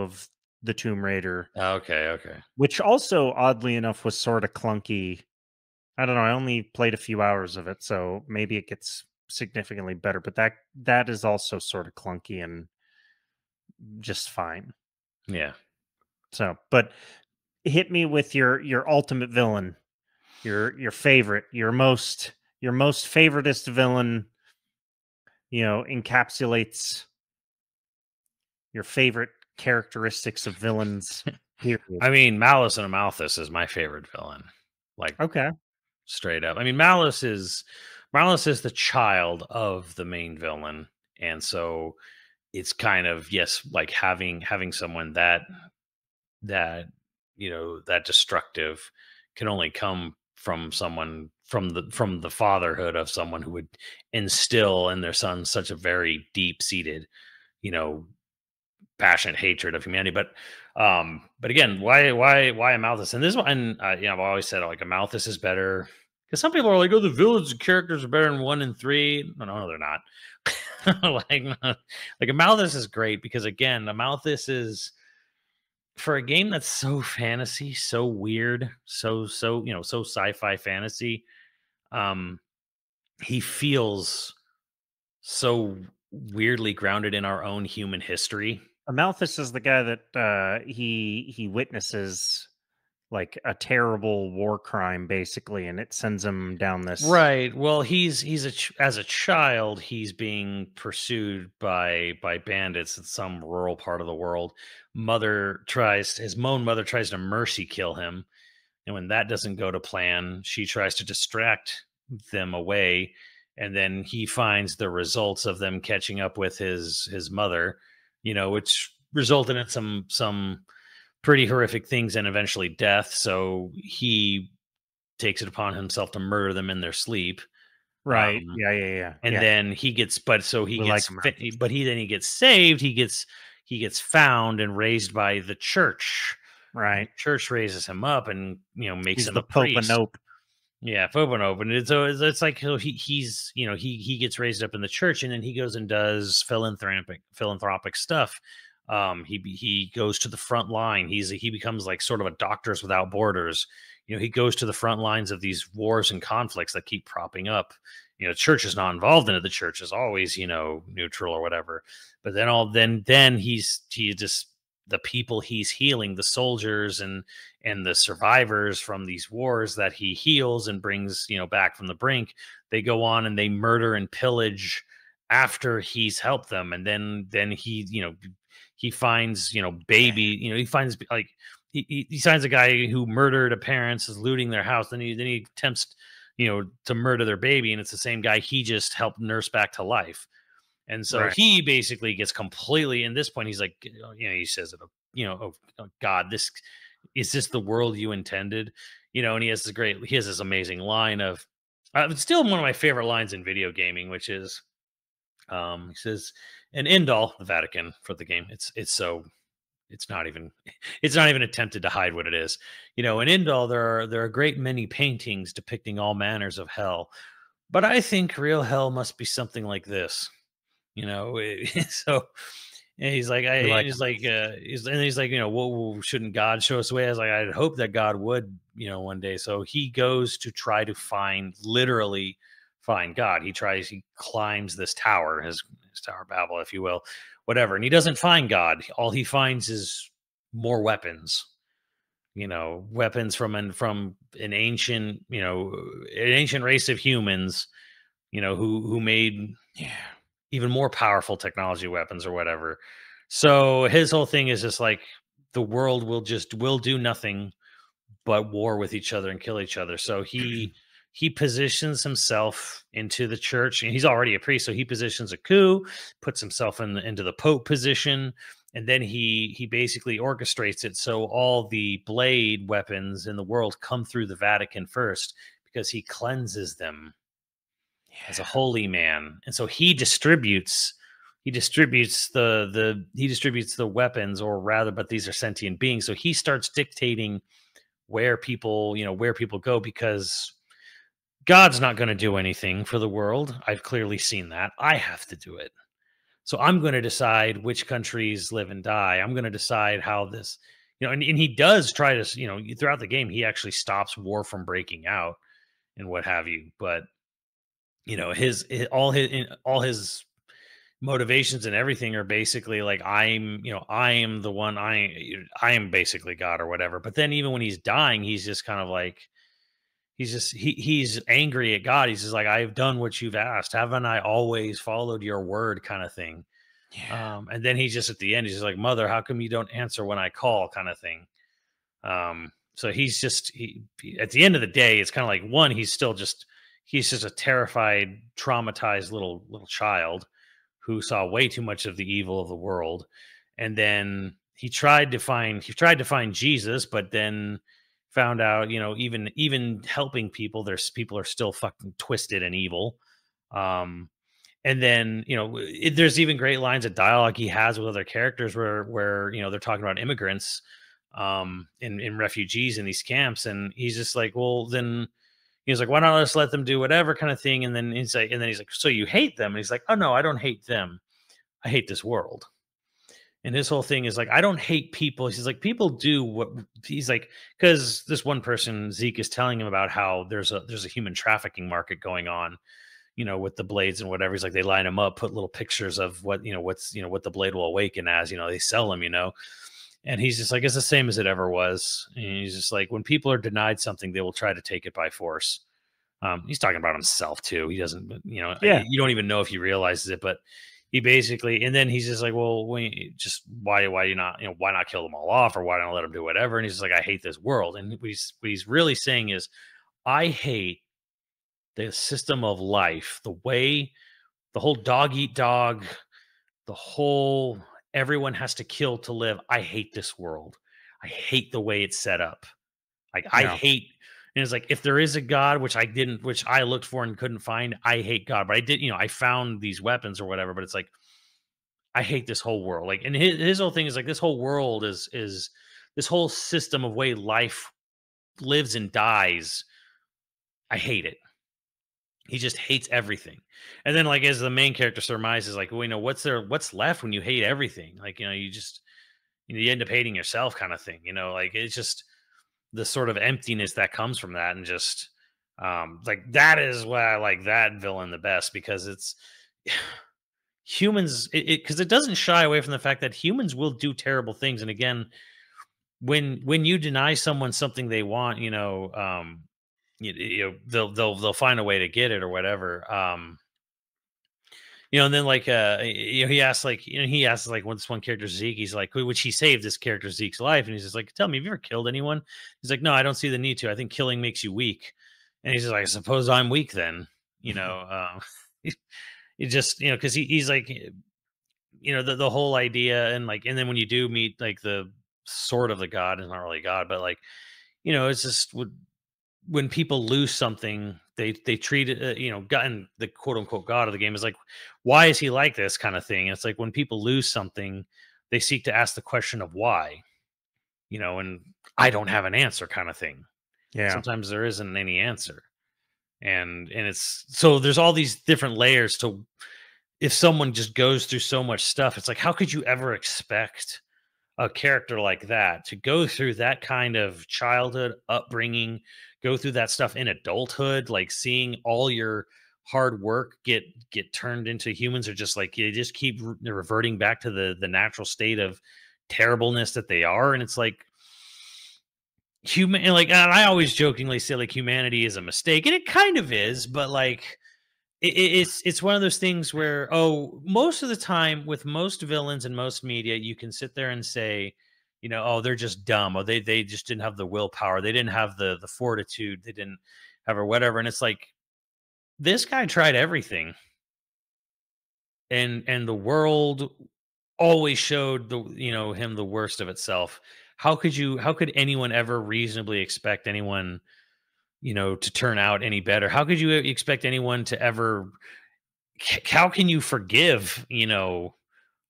of the Tomb Raider, Okay, okay. which also oddly enough was sort of clunky. I don't know. I only played a few hours of it, so maybe it gets significantly better. But that is also sort of clunky and just fine. Yeah. So, but hit me with your ultimate villain, your favorite, your most favoritist villain. Encapsulates your favorite characteristics of villains. Period. I mean, Malice and Amalthus is my favorite villain. Like Okay. straight up. I mean, Malice is the child of the main villain, and so it's kind of yes, like having someone that destructive can only come from someone from the fatherhood of someone who would instill in their son such a very deep seated, you know, passionate hatred of humanity. But again, why a Malthus? And this one, and I've always said like a Malthus is better because some people are like, oh, the villains and characters are better in 1 and 3. No, they're not. like, like a Malthus is great because again, a Malthus is for a game that's so fantasy, so weird, so sci-fi fantasy. Um, he feels so weirdly grounded in our own human history. Amalthus is the guy that he witnesses like a terrible war crime basically, and it sends him down this. Right. Well, as a child, he's being pursued by bandits in some rural part of the world. His own mother tries to mercy kill him, and when that doesn't go to plan, she tries to distract them away, and then he finds the results of them catching up with his mother, which resulted in some pretty horrific things and eventually death. So he takes it upon himself to murder them in their sleep. Right. Um, and Yeah. then he gets, but so he We like gets, Amalthus. but he gets saved. He gets found and raised by the church. And the Right. church raises him up and makes He's him the a Pope of priest. Nope. Yeah, Fobo open. It's like he gets raised up in the church and then he goes and does philanthropic stuff. He goes to the front line. He becomes like sort of a Doctors Without Borders. He goes to the front lines of these wars and conflicts that keep propping up. Church is not involved in it. The church is always neutral or whatever. But then he just the people he's healing, the soldiers and the survivors from these wars that he heals and brings back from the brink, they go on and they murder and pillage after he's helped them. And then he finds baby, he finds like he finds a guy who murdered a parents, is looting their house, then he attempts to murder their baby, and it's the same guy he just helped nurse back to life. And so Right. he basically gets completely, in this point, he's like, he says, oh God, is this the world you intended? And he has this amazing line of, it's still one of my favorite lines in video gaming, which is, he says, and end all the Vatican for the game. It's not even, it's not even attempted to hide what it is. In Indal, there are a great many paintings depicting all manners of hell, but I think real hell must be something like this. So And he's like, You like he's like, and he's like, well, shouldn't God show us the way? I was like, I'd hope that God would, one day. So he goes to try to literally find God. He climbs this tower, his Tower of Babel, if you will, whatever. And he doesn't find God. All he finds is more weapons, weapons from an ancient race of humans, who made yeah. even more powerful technology weapons or whatever. So his whole thing is just like the world will do nothing but war with each other and kill each other. So he positions himself into the church, and he's already a priest, so he positions a coup, puts himself into the pope position, and then he basically orchestrates it so all the blade weapons in the world come through the Vatican first, because he cleanses them as a holy man. And so he distributes the weapons, or rather, but these are sentient beings. So he starts dictating where people go, because God's not going to do anything for the world. I've clearly seen that. I have to do it. So I'm going to decide which countries live and die. I'm going to decide how this, and he does try to, throughout the game, he actually stops war from breaking out and what have you. But all his motivations and everything are basically like, I am the one, I am basically God or whatever. But then even when he's dying, he's just kind of like, he's angry at God. He's just like, I've done what you've asked. Haven't I always followed your word, kind of thing. Yeah. And then he's just at the end, he's just like, Mother, how come you don't answer when I call, kind of thing. So at the end of the day, it's kind of like, one, he's just a terrified, traumatized little child who saw way too much of the evil of the world. And then he tried to find Jesus, but then found out, even helping people, people are still fucking twisted and evil. And then, there's even great lines of dialogue he has with other characters where they're talking about immigrants, in refugees in these camps, and he's just like, well, then he's like, why not just let them do whatever, kind of thing. And then he's like, so you hate them? And he's like, oh no, I don't hate them. I hate this world. And his whole thing is like, I don't hate people. He's like, people do what he's like, because this one person, Zeke, is telling him about how there's a human trafficking market going on, with the blades and whatever. He's like, they line them up, put little pictures of what the blade will awaken as, they sell them, and he's just like, it's the same as it ever was. And he's just like, when people are denied something, they will try to take it by force. He's talking about himself too. He doesn't, Yeah. you don't even know if he realizes it, but he basically, and then he's just like, well, why do you not, why not kill them all off, or why not let them do whatever? And he's just like, I hate this world. And what he's really saying is, I hate the system of life, the whole dog eat dog, the whole everyone has to kill to live. I hate this world. I hate the way it's set up. Like, I Yeah. hate, and it's like, if there is a God, which I looked for and couldn't find, I hate God. But I did, I found these weapons or whatever, but it's like, I hate this whole world. Like, and his whole thing is like, this whole world is this whole system of way life lives and dies. I hate it. He just hates everything. And then, like, as the main character surmises, like, well, what's left when you hate everything? Like, you end up hating yourself, kind of thing. Like, it's just the sort of emptiness that comes from that. And just like, that is why I like that villain the best, because it's humans, because it doesn't shy away from the fact that humans will do terrible things. And again, when you deny someone something they want, they'll find a way to get it or whatever. And then, like, he asks, like, when this one character Zeke, he's like, which he saved this character Zeke's life, and he's just like, tell me, have you ever killed anyone? He's like, no, I don't see the need to. I think killing makes you weak. And he's just like, I suppose I'm weak then. It just, because he's like, the whole idea, and like, and then when you do meet, like, the sort of the God, is not really God, but like, it's just when people lose something, they treat it, gotten the quote unquote God of the game is like, why is he like this, kind of thing. And it's like, when people lose something, they seek to ask the question of why, and I don't have an answer, kind of thing. Yeah. Sometimes there isn't any answer. And it's, so there's all these different layers to if someone just goes through so much stuff, it's like, how could you ever expect a character like that to go through that kind of childhood upbringing, go through that stuff in adulthood, like seeing all your hard work get turned into humans, or just like you just keep reverting back to the natural state of terribleness that they are. And it's like human, and I always jokingly say like humanity is a mistake, and it kind of is, but like it's one of those things where, oh, most of the time with most villains and most media, you can sit there and say, oh, they're just dumb, or they just didn't have the willpower, they didn't have the fortitude, they didn't have, or whatever. And it's like, this guy tried everything, and the world always showed him the worst of itself. How could anyone ever reasonably expect anyone, to turn out any better? How could you expect anyone to ever, how can you forgive, a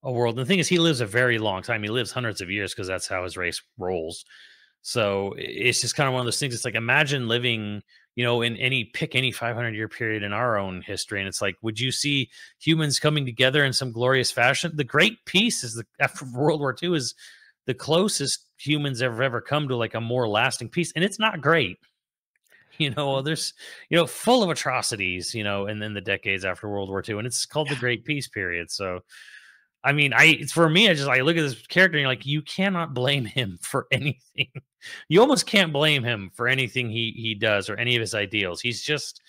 world? And the thing is, he lives a very long time. He lives hundreds of years because that's how his race rolls. So it's just kind of one of those things. It's like, imagine living, in any 500-year period in our own history. And it's like, would you see humans coming together in some glorious fashion? The Great Peace is after World War II is the closest humans ever come to like a more lasting peace. And it's not great. There's, full of atrocities, and then the decades after World War II, and it's called the Great Peace period. So, I mean, it's for me, I look at this character and you're like, you cannot blame him for anything. You almost can't blame him for anything he does or any of his ideals. He's just,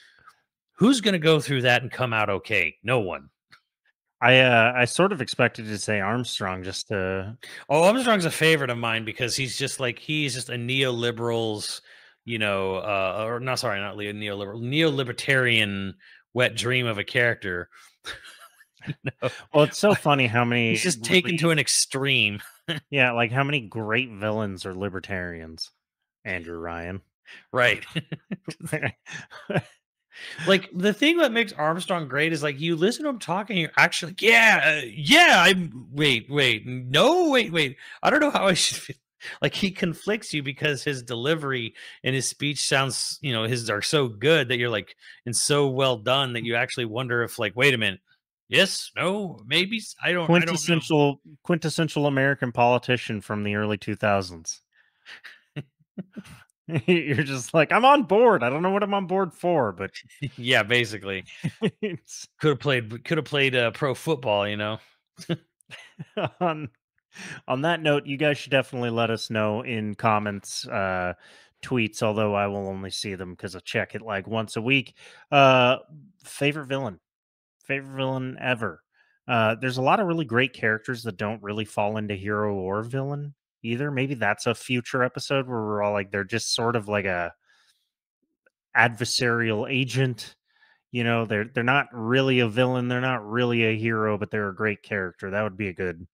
who's going to go through that and come out okay? No one. I sort of expected to say Armstrong just to. Oh, Armstrong's a favorite of mine because he's just a neoliberals, or not, sorry, not neoliberal, neolibertarian wet dream of a character. Well, it's so funny how many He's just taken to an extreme. Yeah, like how many great villains are libertarians? Andrew Ryan. Right. Like, the thing that makes Armstrong great is like, you listen to him talking, you're actually like, yeah, I'm wait, no, wait. I don't know how I should feel. Like, he conflicts you because his delivery and his speech sounds, his are so good that you're like, and so well done that you actually wonder if, like, wait a minute. Yes, no, maybe I don't know. Quintessential American politician from the early 2000s. You're just like, I'm on board. I don't know what I'm on board for, but Yeah, basically. Could have played pro football, on on that note, you guys should definitely let us know in comments, tweets, although I will only see them because I check it like once a week. Uh favorite villain. Favorite villain ever. There's a lot of really great characters that don't really fall into hero or villain either. Maybe that's a future episode where we're all like, they're just sort of like a adversarial agent. They're not really a villain, they're not really a hero, but they're a great character. That would be a good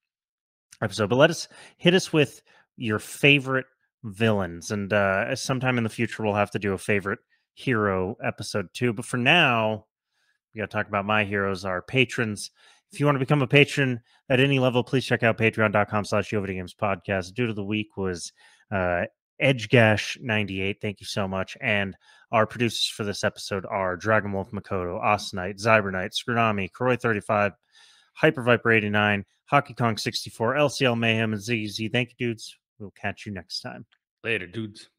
episode. But hit us with your favorite villains, and sometime in the future we'll have to do a favorite hero episode too. But for now, we got to talk about my heroes, our patrons. If you want to become a patron at any level, please check out patreon.com/YoVideogames podcast. Due to the week was EdgeGash98. Thank you so much. And our producers for this episode are Dragonwolf Makoto, Austinite, Zybernite, Scrunami, Croy35, HyperViper89, Hockey Kong 64, LCL Mayhem, and Ziggy Z. Thank you, dudes. We'll catch you next time. Later, dudes.